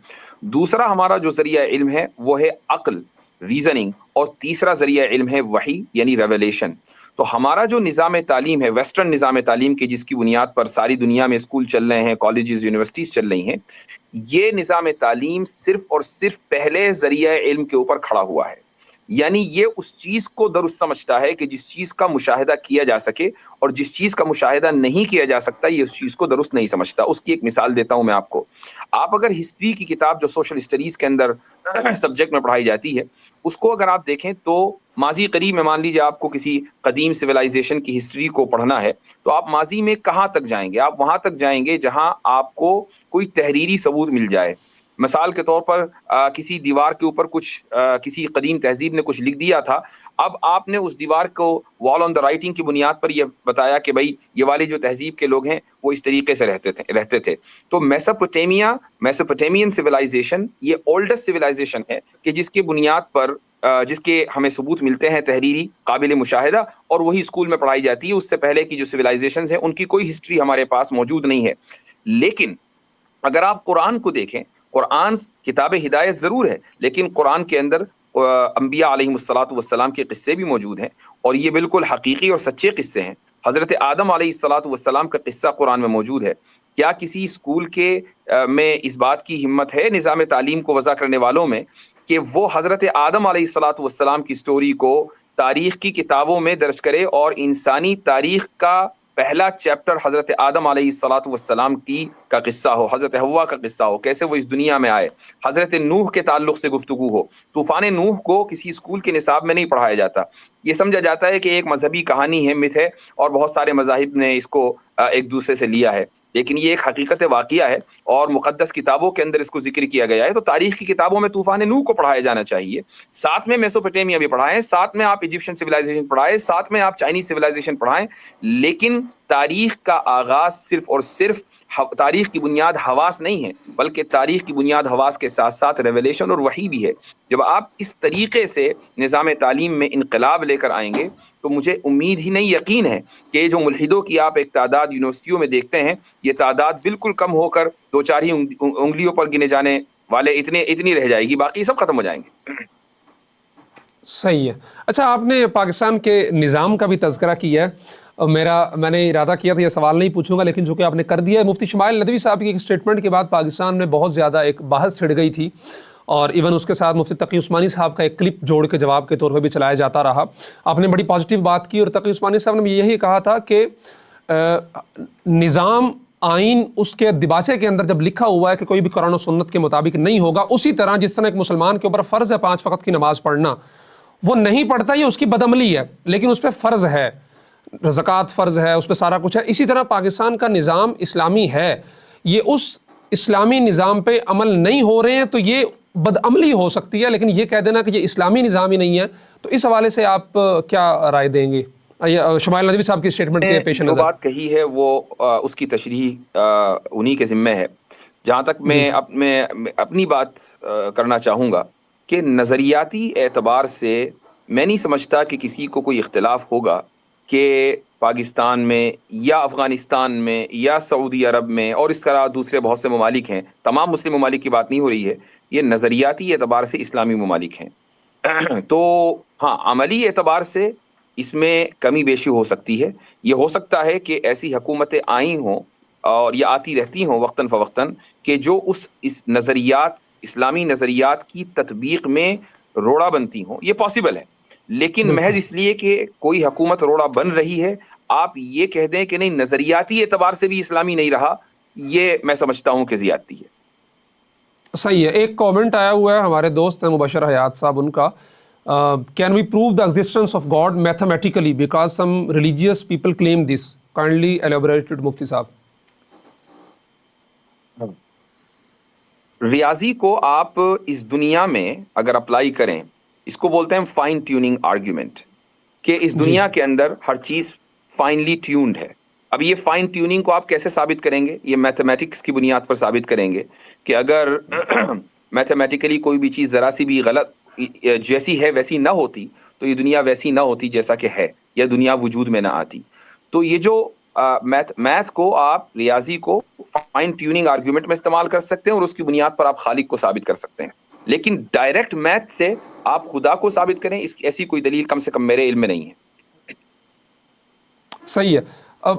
دوسرا ہمارا جو ذریعہ علم ہے وہ ہے عقل، ریزننگ. اور تیسرا ذریعہ علم ہے وحی یعنی ریویلیشن. تو ہمارا جو نظام تعلیم ہے، ویسٹرن نظام تعلیم کی جس کی بنیاد پر ساری دنیا میں اسکول چل رہے ہیں، کالجز، یونیورسٹیز چل رہی ہیں، یہ نظام تعلیم صرف اور صرف پہلے ذریعہ علم کے اوپر کھڑا ہوا ہے. یعنی یہ اس چیز کو درست سمجھتا ہے کہ جس چیز کا مشاہدہ کیا جا سکے، اور جس چیز کا مشاہدہ نہیں کیا جا سکتا یہ اس چیز کو درست نہیں سمجھتا. اس کی ایک مثال دیتا ہوں میں آپ کو. آپ اگر ہسٹری کی کتاب جو سوشل اسٹڈیز کے اندر سبجیکٹ میں پڑھائی جاتی ہے اس کو اگر آپ دیکھیں تو ماضی قریب میں، مان لیجیے آپ کو کسی قدیم سویلائزیشن کی ہسٹری کو پڑھنا ہے تو آپ ماضی میں کہاں تک جائیں گے؟ آپ وہاں تک جائیں گے جہاں آپ کو کوئی تحریری ثبوت مل جائے. مثال کے طور پر کسی دیوار کے اوپر کسی قدیم تہذیب نے کچھ لکھ دیا تھا، اب آپ نے اس دیوار کو وال آن دا رائٹنگ کی بنیاد پر یہ بتایا کہ بھائی یہ والی جو تہذیب کے لوگ ہیں وہ اس طریقے سے رہتے تھے. تو میسوپوٹیمین سویلائزیشن یہ اولڈسٹ سویلائزیشن ہے کہ جس کی بنیاد پر جس کے ہمیں ثبوت ملتے ہیں تحریری، قابل مشاہدہ، اور وہی اسکول میں پڑھائی جاتی ہے. اس سے پہلے کی جو سویلائزیشنز ہیں ان کی کوئی ہسٹری ہمارے پاس موجود نہیں ہے. لیکن اگر آپ قرآن کو دیکھیں، قرآن کتاب ہدایت ضرور ہے لیکن قرآن کے اندر انبیاء علیہم الصلاۃ والسلام کے قصے بھی موجود ہیں، اور یہ بالکل حقیقی اور سچے قصے ہیں. حضرت آدم علیہ الصلاۃ والسلام کا قصہ قرآن میں موجود ہے. کیا کسی اسکول کے میں اس بات کی ہمت ہے نظام تعلیم کو وضع کرنے والوں میں کہ وہ حضرت آدم علیہ الصلاۃ والسلام کی سٹوری کو تاریخ کی کتابوں میں درج کرے اور انسانی تاریخ کا پہلا چیپٹر حضرت آدم علیہ الصلاۃ والسلام کا قصہ ہو، حضرت حوا کا قصہ ہو، کیسے وہ اس دنیا میں آئے، حضرت نوح کے تعلق سے گفتگو ہو؟ طوفان نوح کو کسی اسکول کے نصاب میں نہیں پڑھایا جاتا، یہ سمجھا جاتا ہے کہ ایک مذہبی کہانی ہے، مت ہے، اور بہت سارے مذاہب نے اس کو ایک دوسرے سے لیا ہے، لیکن یہ ایک حقیقت واقعہ ہے اور مقدس کتابوں کے اندر اس کو ذکر کیا گیا ہے۔ تو تاریخ کی کتابوں میں طوفان نوح کو پڑھایا جانا چاہیے، ساتھ میں میسوپوٹیمیا بھی پڑھائیں، ساتھ میں آپ ایجپشن سویلائزیشن پڑھائیں، ساتھ میں آپ چائنیز سویلائزیشن پڑھائیں، لیکن تاریخ کا آغاز صرف اور صرف تاریخ کی بنیاد حواس نہیں ہے، بلکہ تاریخ کی بنیاد حواس کے ساتھ ساتھ ریویلیشن اور وحی بھی ہے۔ جب آپ اس طریقے سے نظام تعلیم میں انقلاب لے کر آئیں گے تو مجھے امید ہی نہیں، یقین ہے کہ جو ملحدوں کی آپ ایک تعداد یونیورسٹیوں میں دیکھتے ہیں، یہ تعداد بالکل کم ہو کر دو چار ہی انگلیوں پر گنے جانے والے اتنی رہ جائے گی، باقی سب ختم ہو جائیں گے۔ صحیح ہے۔ اچھا، آپ نے پاکستان کے نظام کا بھی تذکرہ کیا ہے، میں نے ارادہ کیا تھا یہ سوال نہیں پوچھوں گا، لیکن چونکہ آپ نے کر دیا ہے، مفتی شمائل ندوی صاحب کی ایک اسٹیٹمنٹ کے بعد پاکستان میں بہت زیادہ ایک بحث چھڑ گئی تھی، اور ایون اس کے ساتھ مفتی تقی عثمانی صاحب کا ایک کلپ جوڑ کے جواب کے طور پہ بھی چلایا جاتا رہا۔ آپ نے بڑی پازیٹیو بات کی، اور تقی عثمانی صاحب نے یہی کہا تھا کہ نظام آئین اس کے دباچے کے اندر جب لکھا ہوا ہے کہ کوئی بھی قرآن و سنت کے مطابق نہیں ہوگا، اسی طرح جس طرح ایک مسلمان کے اوپر فرض ہے 5 وقت کی نماز پڑھنا، وہ نہیں پڑھتا، یہ اس کی بدعملی ہے، لیکن اس پہ فرض ہے، زکوٰۃ فرض ہے، اس پہ سارا کچھ ہے۔ اسی طرح پاکستان کا نظام اسلامی ہے، یہ اس اسلامی نظام پہ عمل نہیں ہو رہے ہیں تو یہ بدعملی ہو سکتی ہے، لیکن یہ کہہ دینا کہ یہ اسلامی نظام ہی نہیں ہے، تو اس حوالے سے آپ کیا رائے دیں گے شمائل ندوی صاحب کی اسٹیٹمنٹ کے پیش نظر؟ جو بات کہی ہے وہ اس کی تشریح انہی کے ذمہ ہے۔ جہاں تک میں اپنی بات کرنا چاہوں گا کہ نظریاتی اعتبار سے میں نہیں سمجھتا کہ کسی کو کوئی اختلاف ہوگا کہ پاکستان میں یا افغانستان میں یا سعودی عرب میں اور اس طرح دوسرے بہت سے ممالک ہیں، تمام مسلم ممالک کی بات نہیں ہو رہی ہے، یہ نظریاتی اعتبار سے اسلامی ممالک ہیں۔ تو ہاں، عملی اعتبار سے اس میں کمی بیشی ہو سکتی ہے، یہ ہو سکتا ہے کہ ایسی حکومتیں آئی ہوں اور یہ آتی رہتی ہوں وقتاً فوقتاً کہ جو اس نظریات، اسلامی نظریات کی تطبیق میں روڑا بنتی ہوں، یہ پاسبل ہے، لیکن محض اس لیے کہ کوئی حکومت روڑا بن رہی ہے آپ یہ کہہ دیں کہ نہیں نظریاتی اعتبار سے بھی اسلامی نہیں رہا، یہ میں سمجھتا ہوں کہ زیادتی ہے۔ صحیح ہے۔ ایک کامنٹ آیا ہوا ہے ہمارے دوست ہیں مبشر حیات صاحب، ان کا can we prove the existence of God mathematically because some religious people claim this, kindly elaborated Mufti Sahab. ریاضی کو آپ اس دنیا میں اگر اپلائی کریں، اس کو بولتے ہیں فائن ٹیوننگ آرگیومنٹ، کہ اس دنیا کے اندر ہر چیز فائنلی ٹیونڈ ہے۔ اب یہ فائن ٹیوننگ کو آپ کیسے ثابت کریں گے؟ یہ میتھمیٹکس کی بنیاد پر ثابت کریں گے کہ اگر میتھمیٹیکلی کوئی بھی چیز ذرا سی بھی غلط جیسی ہے ویسی نہ ہوتی تو یہ دنیا ویسی نہ ہوتی جیسا کہ ہے، یا دنیا وجود میں نہ آتی۔ تو یہ جو میتھ کو آپ، ریاضی کو فائن ٹیوننگ آرگیومنٹ میں استعمال کر سکتے ہیں اور اس کی بنیاد پر آپ خالق کو ثابت کر سکتے ہیں، لیکن ڈائریکٹ میتھ سے آپ خدا کو ثابت کریں، اس ایسی کوئی دلیل کم سے کم میرے علم میں نہیں ہے۔ صحیح ہے۔ اب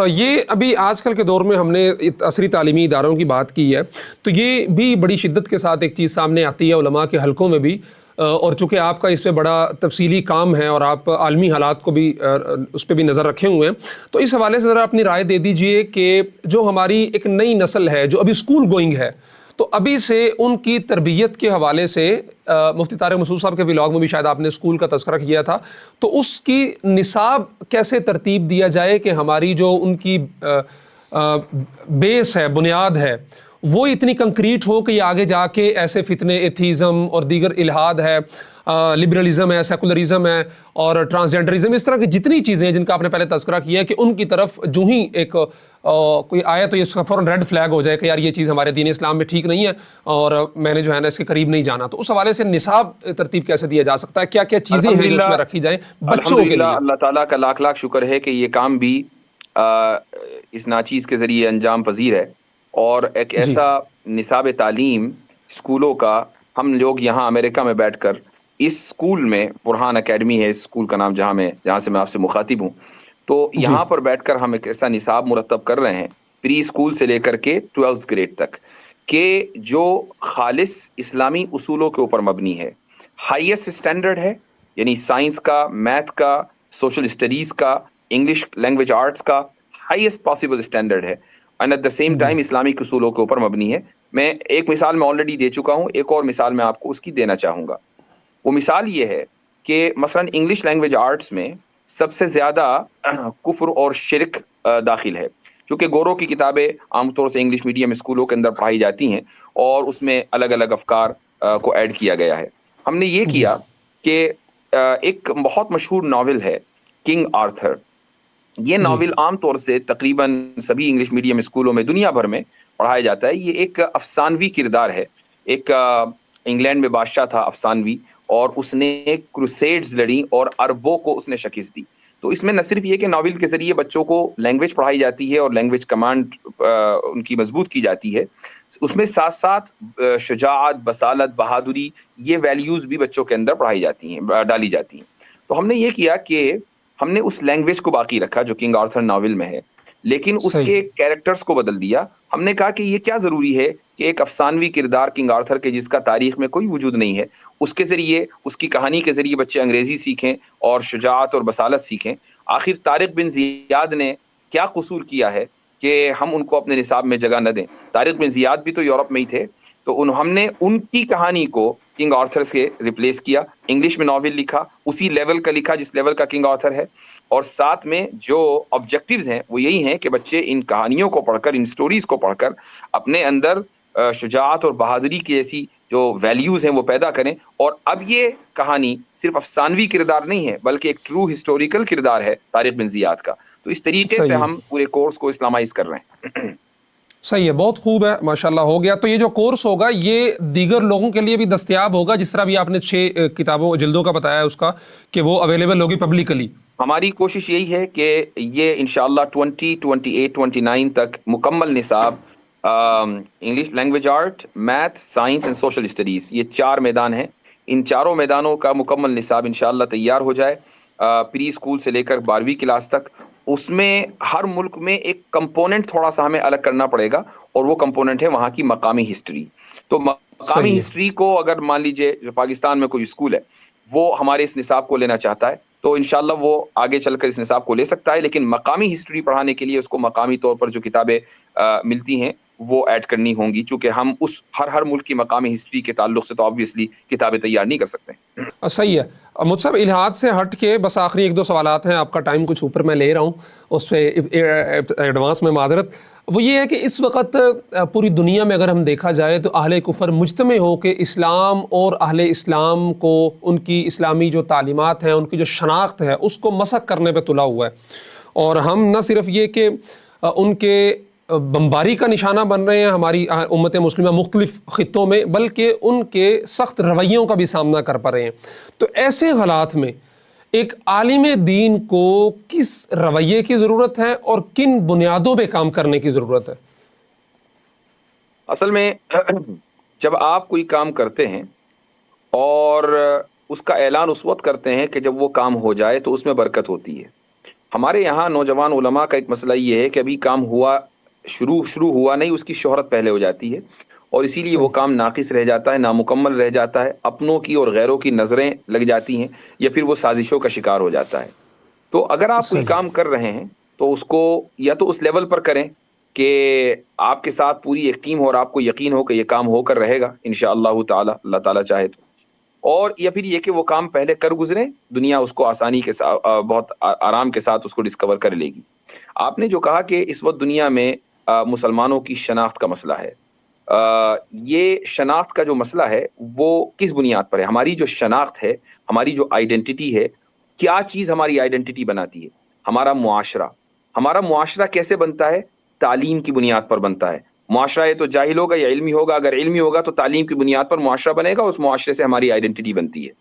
یہ ابھی آج کل کے دور میں ہم نے عصری تعلیمی اداروں کی بات کی ہے، تو یہ بھی بڑی شدت کے ساتھ ایک چیز سامنے آتی ہے علماء کے حلقوں میں بھی، اور چونکہ آپ کا اس پہ بڑا تفصیلی کام ہے اور آپ عالمی حالات کو بھی اس پہ بھی نظر رکھے ہوئے ہیں، تو اس حوالے سے ذرا اپنی رائے دے دیجئے کہ جو ہماری ایک نئی نسل ہے جو ابھی اسکول گوئنگ ہے، تو ابھی سے ان کی تربیت کے حوالے سے مفتی طارق مسعود صاحب کے ولاگ میں بھی شاید آپ نے اسکول کا تذکرہ کیا تھا، تو اس کی نصاب کیسے ترتیب دیا جائے کہ ہماری جو ان کی بیس ہے، بنیاد ہے، وہ اتنی کنکریٹ ہو کہ یہ آگے جا کے ایسے فتنے، ایتھیزم اور دیگر الہاد ہے، لبرلزم ہے، سیکولرزم ہے اور ٹرانسجنڈرزم، اس طرح کی جتنی چیزیں ہیں جن کا آپ نے پہلے تذکرہ کیا ہے، کہ ان کی طرف جو ہی ایک کوئی آیا تو یہ فوراً ریڈ فلیگ ہو جائے کہ یار یہ چیز ہمارے دین اسلام میں ٹھیک نہیں ہے اور میں نے جو ہے نا اس کے قریب نہیں جانا۔ تو اس حوالے سے نصاب ترتیب کیسے دیا جا سکتا ہے؟ کیا کیا چیزیں ہیں جو اس میں رکھی جائیں بچوں کے لیے؟ اللہ تعالیٰ کا لاکھ لاکھ شکر ہے کہ یہ کام بھی اس ناچیز کے ذریعے انجام پذیر ہے، اور ایک ایسا نصاب تعلیم اسکولوں کا، ہم لوگ یہاں امریکہ میں بیٹھ کر اس اسکول میں، برہان اکیڈمی ہے اس اسکول کا نام، جہاں سے میں آپ سے مخاطب ہوں، تو یہاں پر بیٹھ کر ہم ایک ایسا نصاب مرتب کر رہے ہیں پری اسکول سے لے کر کے 12th گریڈ تک، کہ جو خالص اسلامی اصولوں کے اوپر مبنی ہے، ہائیسٹ اسٹینڈرڈ ہے، یعنی سائنس کا، میتھ کا، سوشل اسٹڈیز کا، انگلش لینگویج آرٹس کا ہائیسٹ پاسبل اسٹینڈرڈ ہے، and at the same time Islamic اصولوں کے اوپر مبنی ہے۔ میں ایک مثال میں آلریڈی دے چکا ہوں، ایک اور مثال میں آپ کو اس کی دینا چاہوں گا۔ وہ مثال یہ ہے کہ مثلا انگلش لینگویج آرٹس میں سب سے زیادہ کفر اور شرک داخل ہے، کیونکہ گوروں کی کتابیں عام طور سے انگلش میڈیم اسکولوں کے اندر پڑھائی جاتی ہیں اور اس میں الگ الگ افکار کو ایڈ کیا گیا ہے۔ ہم نے یہ کیا کہ ایک بہت مشہور ناول ہے کنگ آرتھر، یہ ناول عام طور سے تقریباً سبھی انگلش میڈیم اسکولوں میں دنیا بھر میں پڑھایا جاتا ہے۔ یہ ایک افسانوی کردار ہے، ایک انگلینڈ میں بادشاہ تھا افسانوی، اور اس نے کروسیڈز لڑی اور اربوں کو اس نے شکست دی۔ تو اس میں نہ صرف یہ کہ ناول کے ذریعے بچوں کو لینگویج پڑھائی جاتی ہے اور لینگویج کمانڈ ان کی مضبوط کی جاتی ہے، اس میں ساتھ ساتھ شجاعت، بصالت، بہادری، یہ ویلیوز بھی بچوں کے اندر پڑھائی جاتی ہیں، ڈالی جاتی ہیں۔ تو ہم نے یہ کیا کہ ہم نے اس لینگویج کو باقی رکھا جو کنگ آرتھر ناول میں ہے، لیکن اس کے کیریکٹرز کو بدل دیا۔ ہم نے کہا کہ یہ کیا ضروری ہے کہ ایک افسانوی کردار کنگ آرتھر کے جس کا تاریخ میں کوئی وجود نہیں ہے، اس کے ذریعے، اس کی کہانی کے ذریعے بچے انگریزی سیکھیں اور شجاعت اور بصالت سیکھیں۔ آخر طارق بن زیاد نے کیا قصور کیا ہے کہ ہم ان کو اپنے نصاب میں جگہ نہ دیں؟ طارق بن زیاد بھی تو یورپ میں ہی تھے، تو ہم نے ان کی کہانی کو کنگ آرتھر سے ریپلیس کیا، انگلش میں ناول لکھا، اسی لیول کا لکھا جس لیول کا کنگ آرتھر ہے، اور ساتھ میں جو آبجیکٹیوز ہیں وہ یہی ہیں کہ بچے ان کہانیوں کو پڑھ کر، ان سٹوریز کو پڑھ کر اپنے اندر شجاعت اور بہادری کی ایسی جو ویلیوز ہیں وہ پیدا کریں۔ اور اب یہ کہانی صرف افسانوی کردار نہیں ہے بلکہ ایک ٹرو ہسٹوریکل کردار ہے طارق بن زیاد کا۔ تو اس طریقے سے ہم پورے کورس کو اسلامائز کر رہے ہیں۔ صحیح ہے، بہت خوب ہے، ماشاءاللہ ہو گیا۔ تو یہ جو کورس ہوگا یہ دیگر لوگوں کے لیے بھی دستیاب ہوگا، جس طرح بھی آپ نے 6 کتابوں جلدوں کا بتایا ہے اس کا، کہ وہ اویلیبل ہوگی پبلکلی؟ ہماری کوشش یہی ہے کہ یہ انشاءاللہ 2028-29 تک مکمل نصاب English language art, math, science and social studies, یہ 4 میدان ہیں، ان چاروں میدانوں کا مکمل نصاب انشاءاللہ تیار ہو جائے پری اسکول سے لے کر 12ویں کلاس تک۔ اس میں ہر ملک میں ایک کمپوننٹ تھوڑا سا ہمیں الگ کرنا پڑے گا، اور وہ کمپوننٹ ہے وہاں کی مقامی ہسٹری۔ تو مقامی ہسٹری کو اگر مان لیجئے جو پاکستان میں کوئی اسکول ہے وہ ہمارے اس نصاب کو لینا چاہتا ہے تو انشاءاللہ وہ آگے چل کر اس نصاب کو لے سکتا ہے، لیکن مقامی ہسٹری پڑھانے کے لیے اس کو مقامی طور پر جو کتابیں ملتی ہیں وہ ایڈ کرنی ہوں گی، چونکہ ہم اس ہر ملک کی مقامی ہسٹری کے تعلق سے تو آبویسلی کتابیں تیار نہیں کر سکتے۔ صحیح ہے۔ مجھ صاحب الحاد سے ہٹ کے بس آخری 1-2 سوالات ہیں، آپ کا ٹائم کچھ اوپر میں لے رہا ہوں، اس پہ ایڈوانس میں معذرت۔ وہ یہ ہے کہ اس وقت پوری دنیا میں اگر ہم دیکھا جائے تو اہل کفر مجتمع ہو کے اسلام اور اہل اسلام کو، ان کی اسلامی جو تعلیمات ہیں، ان کی جو شناخت ہے، اس کو مسخ کرنے پہ تلا ہوا ہے، اور ہم نہ صرف یہ کہ ان کے بمباری کا نشانہ بن رہے ہیں ہماری امت مسلمہ مختلف خطوں میں، بلکہ ان کے سخت رویوں کا بھی سامنا کر پا رہے ہیں۔ تو ایسے حالات میں ایک عالم دین کو کس رویے کی ضرورت ہے اور کن بنیادوں پہ کام کرنے کی ضرورت ہے؟ اصل میں جب آپ کوئی کام کرتے ہیں اور اس کا اعلان اس وقت کرتے ہیں کہ جب وہ کام ہو جائے تو اس میں برکت ہوتی ہے۔ ہمارے یہاں نوجوان علماء کا ایک مسئلہ یہ ہے کہ ابھی کام ہوا شروع ہوا نہیں، اس کی شہرت پہلے ہو جاتی ہے، اور اسی لیے وہ کام ناقص رہ جاتا ہے، نامکمل رہ جاتا ہے، اپنوں کی اور غیروں کی نظریں لگ جاتی ہیں، یا پھر وہ سازشوں کا شکار ہو جاتا ہے۔ تو اگر آپ کوئی کام کر رہے ہیں تو اس کو یا تو اس لیول پر کریں کہ آپ کے ساتھ پوری ایک ٹیم ہو اور آپ کو یقین ہو کہ یہ کام ہو کر رہے گا انشاءاللہ تعالی، اللہ تعالیٰ چاہے تو، اور یا پھر یہ کہ وہ کام پہلے کر گزریں، دنیا اس کو آسانی کے ساتھ، بہت آرام کے ساتھ اس کو ڈسکور کر لے گی۔ آپ نے جو کہا کہ اس وقت دنیا میں مسلمانوں کی شناخت کا مسئلہ ہے، یہ شناخت کا جو مسئلہ ہے وہ کس بنیاد پر ہے؟ ہماری جو شناخت ہے، ہماری جو آئیڈینٹی ہے، کیا چیز ہماری آئیڈینٹی بناتی ہے؟ ہمارا معاشرہ۔ ہمارا معاشرہ کیسے بنتا ہے؟ تعلیم کی بنیاد پر بنتا ہے۔ معاشرہ یہ تو جاہل ہوگا یا علمی ہوگا، اگر علمی ہوگا تو تعلیم کی بنیاد پر معاشرہ بنے گا، اس معاشرے سے ہماری آئیڈینٹی بنتی ہے۔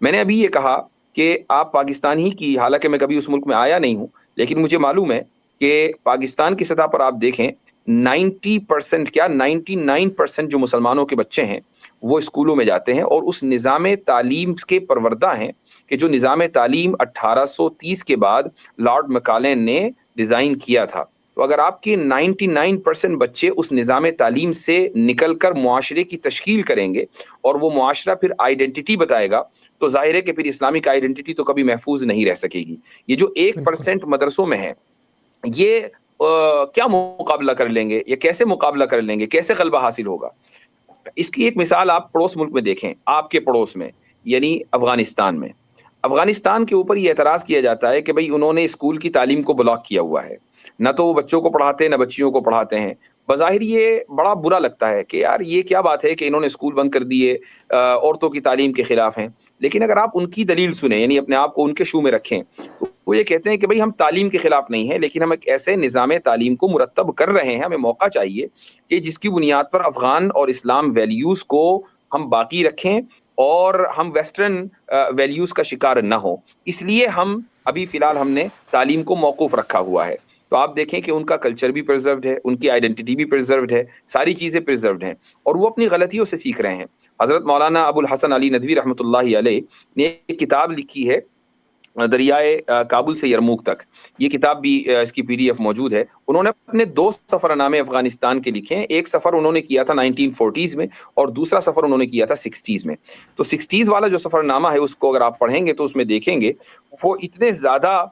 میں نے ابھی یہ کہا کہ آپ پاکستان ہی کی، حالانکہ میں کبھی اس ملک میں آیا نہیں ہوں، لیکن مجھے معلوم ہے کہ پاکستان کی سطح پر آپ دیکھیں 90% کیا 99% جو مسلمانوں کے بچے ہیں وہ اسکولوں میں جاتے ہیں، اور اس نظام تعلیم کے پروردہ ہیں کہ جو نظام تعلیم 1830 کے بعد لارڈ مکالین نے ڈیزائن کیا تھا، تو اگر آپ کے 99% بچے اس نظام تعلیم سے نکل کر معاشرے کی تشکیل کریں گے اور وہ معاشرہ پھر آئیڈینٹی بتائے گا، تو ظاہر ہے کہ پھر اسلامک آئیڈینٹی تو کبھی محفوظ نہیں رہ سکے گی. یہ جو 1% مدرسوں میں ہے، یہ کیا مقابلہ کر لیں گے، یہ کیسے مقابلہ کر لیں گے، کیسے غلبہ حاصل ہوگا؟ اس کی ایک مثال آپ پڑوس ملک میں دیکھیں، آپ کے پڑوس میں، یعنی افغانستان میں. افغانستان کے اوپر یہ اعتراض کیا جاتا ہے کہ بھئی انہوں نے اسکول کی تعلیم کو بلاک کیا ہوا ہے، نہ تو وہ بچوں کو پڑھاتے نہ بچیوں کو پڑھاتے ہیں. بظاہر یہ بڑا برا لگتا ہے کہ یار یہ کیا بات ہے کہ انہوں نے اسکول بند کر دیے، عورتوں کی تعلیم کے خلاف ہیں. لیکن اگر آپ ان کی دلیل سنیں، یعنی اپنے آپ کو ان کے شو میں رکھیں، تو وہ یہ کہتے ہیں کہ بھئی ہم تعلیم کے خلاف نہیں ہیں، لیکن ہم ایک ایسے نظام تعلیم کو مرتب کر رہے ہیں، ہمیں موقع چاہیے کہ جس کی بنیاد پر افغان اور اسلام ویلیوز کو ہم باقی رکھیں اور ہم ویسٹرن ویلیوز کا شکار نہ ہوں. اس لیے ہم ابھی فی الحال ہم نے تعلیم کو موقوف رکھا ہوا ہے. تو آپ دیکھیں کہ ان کا کلچر بھی پرزروڈ ہے، ان کی آئیڈینٹی بھی پرزروڈ ہے، ساری چیزیں پرزروڈ ہیں، اور وہ اپنی غلطیوں سے سیکھ رہے ہیں. حضرت مولانا ابو الحسن علی ندوی رحمۃ اللہ علیہ نے ایک کتاب لکھی ہے، دریائے کابل سے یرموک تک. یہ کتاب بھی اس کی PDF موجود ہے. انہوں نے اپنے 2 سفر نامے افغانستان کے لکھے ہیں. ایک سفر انہوں نے کیا تھا 1940s میں، اور دوسرا سفر انہوں نے کیا تھا 60s میں. تو 60s والا جو سفر نامہ ہے اس کو اگر آپ پڑھیں گے تو اس میں دیکھیں گے وہ اتنے زیادہ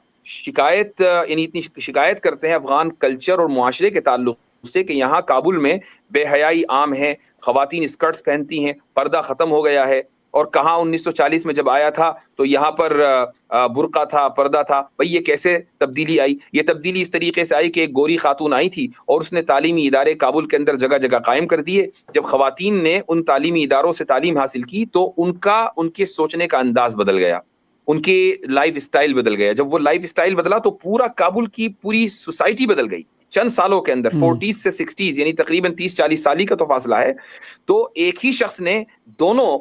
یعنی اتنی شکایت کرتے ہیں افغان کلچر اور معاشرے کے تعلق سے کہ یہاں کابل میں بے حیائی عام ہے، خواتین اسکرٹس پہنتی ہیں، پردہ ختم ہو گیا ہے. اور کہاں 1940 میں جب آیا تھا تو یہاں پر برقع تھا، پردہ تھا. بھئی یہ کیسے تبدیلی آئی؟ یہ تبدیلی اس طریقے سے آئی کہ ایک گوری خاتون آئی تھی اور اس نے تعلیمی ادارے کابل کے اندر جگہ جگہ قائم کر دیے. جب خواتین نے ان تعلیمی اداروں سے تعلیم حاصل کی تو ان کے سوچنے کا انداز بدل گیا، ان کے لائف اسٹائل بدل گیا. جب وہ لائف اسٹائل بدلا تو پورا کابل کی پوری سوسائٹی بدل گئی چند سالوں کے اندر. 40s سے 60s یعنی تقریباً 30-40 سال کا تو فاصلہ ہے. تو ایک ہی شخص نے دونوں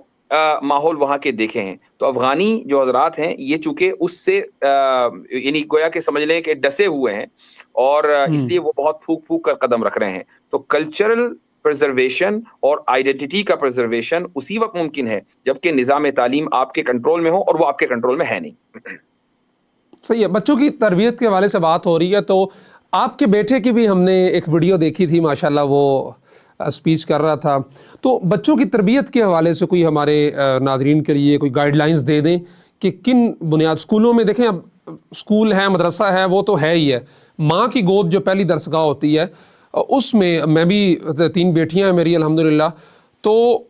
ماحول وہاں کے دیکھے ہیں. تو افغانی جو حضرات ہیں یہ چونکہ اس سے یعنی گویا کہ سمجھ لیں کہ ڈسے ہوئے ہیں، اور اس لیے وہ بہت پھونک پھونک کر قدم رکھ رہے ہیں. تو کلچرل پرزرویشن اور آئیڈینٹی کا پرزرویشن اسی وقت ممکن ہے جبکہ نظام تعلیم آپ کے کنٹرول میں ہو، اور وہ آپ کے کنٹرول میں ہے نہیں. صحیح ہے. بچوں کی تربیت کے حوالے سے بات ہو رہی ہے تو آپ کے بیٹے کی بھی ہم نے ایک ویڈیو دیکھی تھی، ماشاءاللہ وہ اسپیچ کر رہا تھا. تو بچوں کی تربیت کے حوالے سے کوئی ہمارے ناظرین کے لیے کوئی گائیڈ لائنز دے دیں کہ کن بنیاد اسکولوں میں، دیکھیں اب اسکول ہے، مدرسہ ہے، وہ تو ہے ہی ہے. ماں کی گود جو پہلی درسگاہ ہوتی ہے اس میں بھی 3 بیٹیاں ہیں میری الحمدللہ. تو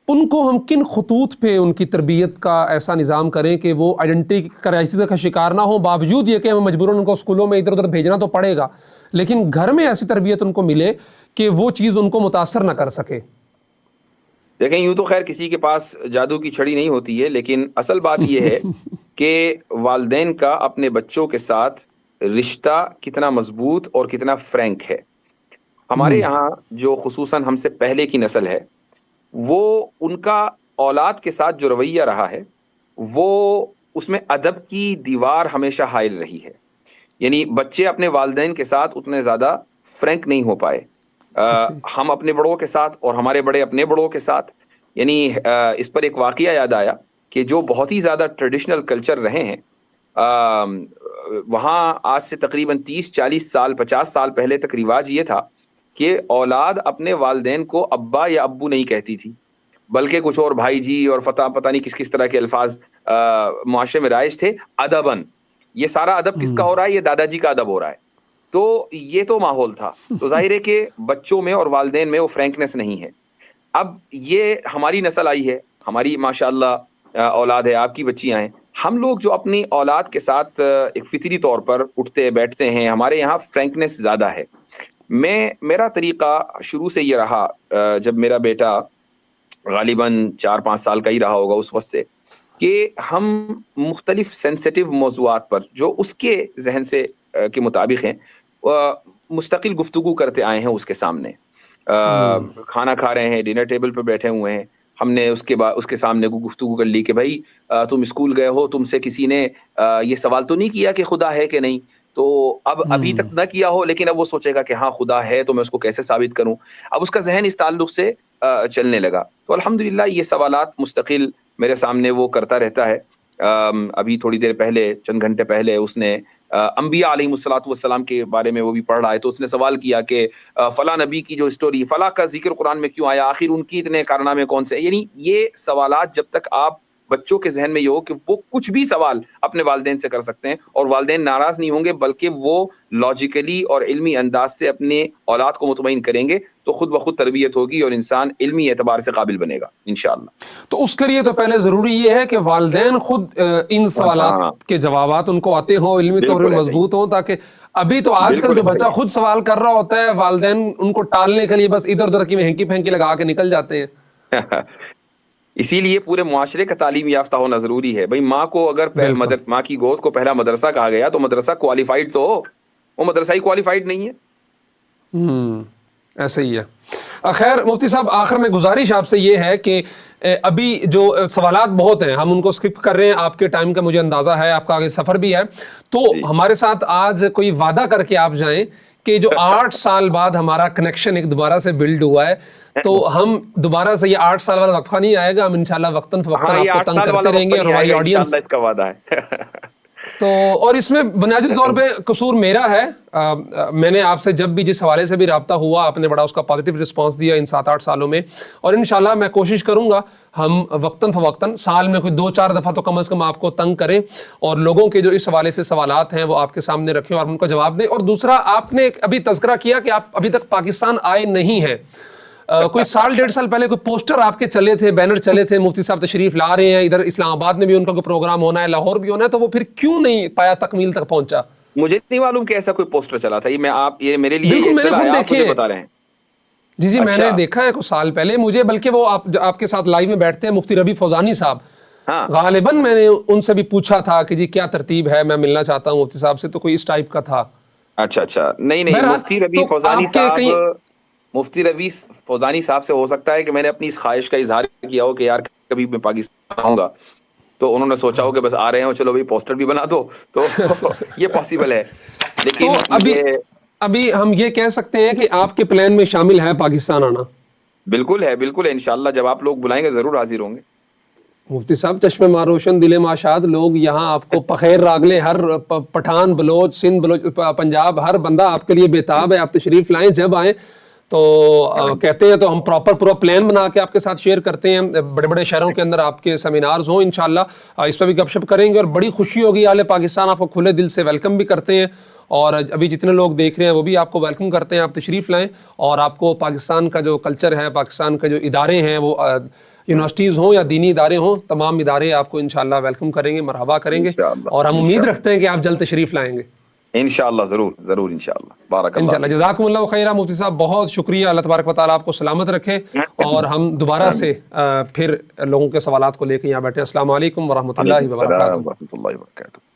ان کو ہم کن خطوط پہ ان کی تربیت کا ایسا نظام کریں کہ وہ آئیڈینٹی کرائسس کا شکار نہ ہوں، باوجود یہ کہ ہمیں مجبوراً ان کو اسکولوں میں ادھر ادھر بھیجنا تو پڑے گا، لیکن گھر میں ایسی تربیت ان کو ملے کہ وہ چیز ان کو متاثر نہ کر سکے. دیکھیں یوں تو خیر کسی کے پاس جادو کی چھڑی نہیں ہوتی ہے، لیکن اصل بات یہ ہے کہ والدین کا اپنے بچوں کے ساتھ رشتہ کتنا مضبوط اور کتنا فرینک ہے. ہمارے یہاں جو خصوصاً ہم سے پہلے کی نسل ہے، وہ ان کا اولاد کے ساتھ جو رویہ رہا ہے وہ اس میں ادب کی دیوار ہمیشہ حائل رہی ہے. یعنی بچے اپنے والدین کے ساتھ اتنے زیادہ فرینک نہیں ہو پائے. ہم اپنے بڑوں کے ساتھ اور ہمارے بڑے اپنے بڑوں کے ساتھ، یعنی اس پر ایک واقعہ یاد آیا کہ جو بہت ہی زیادہ ٹریڈیشنل کلچر رہے ہیں وہاں آج سے تقریباً 30-40 سال 50 سال پہلے تک رواج یہ تھا کہ اولاد اپنے والدین کو ابا یا ابو نہیں کہتی تھی، بلکہ کچھ اور بھائی جی اور پتہ نہیں کس طرح کے الفاظ معاشرے میں رائج تھے. ادباً یہ سارا ادب کس کا ہو رہا ہے؟ یہ دادا جی کا ادب ہو رہا ہے. تو یہ تو ماحول تھا. تو ظاہر ہے کہ بچوں میں اور والدین میں وہ فرینکنس نہیں ہے. اب یہ ہماری نسل آئی ہے، ہماری ماشاءاللہ اولاد ہے، آپ کی بچیاں ہیں. ہم لوگ جو اپنی اولاد کے ساتھ ایک فطری طور پر اٹھتے بیٹھتے ہیں، ہمارے یہاں فرینکنس زیادہ ہے. میرا طریقہ شروع سے یہ رہا، جب میرا بیٹا غالباً 4-5 سال کا ہی رہا ہوگا اس وقت سے، کہ ہم مختلف سینسیٹیو موضوعات پر جو اس کے ذہن سے کے مطابق ہیں مستقل گفتگو کرتے آئے ہیں اس کے سامنے. کھانا کھا رہے ہیں، ڈنر ٹیبل پہ بیٹھے ہوئے ہیں، ہم نے اس کے سامنے کو گفتگو کر لی کہ بھائی تم اسکول گئے ہو، تم سے کسی نے یہ سوال تو نہیں کیا کہ خدا ہے کہ نہیں؟ تو ابھی تک نہ کیا ہو، لیکن اب وہ سوچے گا کہ ہاں خدا ہے، تو میں اس کو کیسے ثابت کروں. اب اس کا ذہن اس تعلق سے چلنے لگا. تو الحمدللہ یہ سوالات مستقل میرے سامنے وہ کرتا رہتا ہے. ابھی تھوڑی دیر پہلے، چند گھنٹے پہلے اس نے انبیاء علیہ الصلوۃ والسلام کے بارے میں وہ بھی پڑھ رہا ہے، تو اس نے سوال کیا کہ فلاں نبی کی جو اسٹوری، فلاں کا ذکر قرآن میں کیوں آیا، آخر ان کی اتنے کارنامے کون سے. یعنی یہ سوالات جب تک آپ بچوں کے ذہن میں یہ ہو کہ وہ کچھ بھی سوال اپنے والدین سے کر سکتے ہیں اور والدین ناراض نہیں ہوں گے، بلکہ وہ لاجیکلی اور علمی انداز سے اپنے اولاد کو مطمئن کریں گے، تو خود بخود تربیت ہوگی اور انسان علمی اعتبار سے قابل بنے گا انشاءاللہ. تو اس کے لیے تو پہلے ضروری یہ ہے کہ والدین خود ان سوالات کے جوابات ان کو آتے ہوں، علمی طور پر مضبوط ہوں، تاکہ ابھی تو آج کل جو بچہ خود سوال کر رہا ہوتا ہے، والدین ان کو ٹالنے کے لیے بس ادھر ادھر کی ہینکی پھینکی لگا کے نکل جاتے ہیں. اسی لیے پورے معاشرے کا تعلیم یافتہ ہونا ضروری ہے. بھائی ماں کو اگر ماں کی گود کو پہلا مدرسہ کہا گیا تو مدرسہ کوالیفائڈ تو ہو، وہ مدرسہ ہی کوالیفائڈ نہیں ہے. ایسا ہی ہے. خیر مفتی صاحب، آخر میں گزارش آپ سے یہ ہے کہ ابھی جو سوالات بہت ہیں، ہم ان کو سکپ کر رہے ہیں، آپ کے ٹائم کا مجھے اندازہ ہے، آپ کا آگے سفر بھی ہے، تو ہمارے ساتھ آج کوئی وعدہ کر کے آپ جائیں کہ جو 8 سال بعد ہمارا کنیکشن ایک دوبارہ سے بلڈ ہوا ہے، تو ہم دوبارہ سے یہ 8 سال والا وقفہ نہیں آئے گا، ہم انشاءاللہ وقتاً فوقتاً آپ کو تنگ کرتے رہیں گے اور ہماری آڈینس اس کا وعدہ ہے. تو اور اس میں بنیادی طور پہ قصور میرا ہے. میں نے آپ سے جب بھی جس حوالے سے بھی رابطہ ہوا، آپ نے بڑا اس کا پازیٹیو رسپانس دیا ان 7-8 سالوں میں، اور انشاءاللہ میں کوشش کروں گا ہم وقتاً فوقتاً سال میں کوئی 2-4 دفعہ تو کم از کم آپ کو تنگ کریں اور لوگوں کے جو اس حوالے سے سوالات ہیں وہ آپ کے سامنے رکھیں اور ان کا جواب دیں. اور دوسرا، آپ نے ابھی تذکرہ کیا کہ آپ ابھی تک پاکستان آئے نہیں ہیں. کوئی 1.5 سال پہلے کوئی پوسٹر آپ کے چلے تھے، بینر چلے تھے، مفتی صاحب تشریف لا رہے ہیں، ادھر اسلام آباد میں بھی ان کا کوئی پروگرام ہونا ہے، لاہور بھی ہونا ہے، تو وہ پھر کیوں نہیں پایا تکمیل تک پہنچا؟ مجھے نہیں معلوم کہ ایسا کوئی پوسٹر چلا تھا. یہ میرے لیے بالکل میں نے خود دیکھے بتا رہے ہیں. جی میں نے دیکھا ہے کچھ سال پہلے مجھے، بلکہ وہ آپ کے ساتھ لائیو میں بیٹھتے ہیں مفتی ربیع فوزانی صاحب، غالباً میں نے ان سے بھی پوچھا تھا کہ جی کیا ترتیب ہے، میں ملنا چاہتا ہوں مفتی صاحب سے، تو کوئی اس ٹائپ کا تھا. اچھا نہیں مفتی ربیع فوزانی صاحب سے ہو سکتا ہے کہ میں نے اپنی اس خواہش کا اظہار کیا ہو کہ یار کبھی میں پاکستان آؤں گا، تو انہوں نے سوچا ہو کہ بس آ رہے ہیں، چلو بھائی پوسٹر بھی بنا دو، تو یہ پاسبل ہے. لیکن ابھی ہم یہ کہہ سکتے ہیں کہ آپ کے پلان میں شامل ہے پاکستان آنا؟ بالکل ہے انشاءاللہ جب آپ لوگ بلائیں گے ضرور حاضر ہوں گے. مفتی صاحب، چشم ماروشن دل ماشاد، لوگ یہاں آپ کو پخیر راگلے، ہر پٹھان، بلوچ، سندھ، بلوچ، پنجاب، ہر بندہ آپ کے لیے بےتاب ہے. آپ تشریف لائیں، جب آئیں تو کہتے ہیں تو ہم پورا پلان بنا کے آپ کے ساتھ شیئر کرتے ہیں. بڑے بڑے شہروں کے اندر آپ کے سیمینارز ہوں انشاءاللہ، اس پہ بھی گپ شپ کریں گے، اور بڑی خوشی ہوگی. اہل پاکستان آپ کو کھلے دل سے ویلکم بھی کرتے ہیں، اور ابھی جتنے لوگ دیکھ رہے ہیں وہ بھی آپ کو ویلکم کرتے ہیں. آپ تشریف لائیں اور آپ کو پاکستان کا جو کلچر ہے، پاکستان کے جو ادارے ہیں، وہ یونیورسٹیز ہوں یا دینی ادارے ہوں، تمام ادارے آپ کو انشاءاللہ ویلکم کریں گے، مرحبا کریں گے، اور ہم امید رکھتے ہیں کہ آپ جلد تشریف لائیں گے انشاءاللہ. ضرور انشاءاللہ. بارک اللہ. انشاءاللہ. جزاکم اللہ خیرہ مفتی صاحب، بہت شکریہ. اللہ تبارک و تعالیٰ آپ کو سلامت رکھے، اور ہم دوبارہ سے پھر لوگوں کے سوالات کو لے کے یہاں بیٹھے. السلام علیکم ورحمۃ اللہ وبرکاتہ.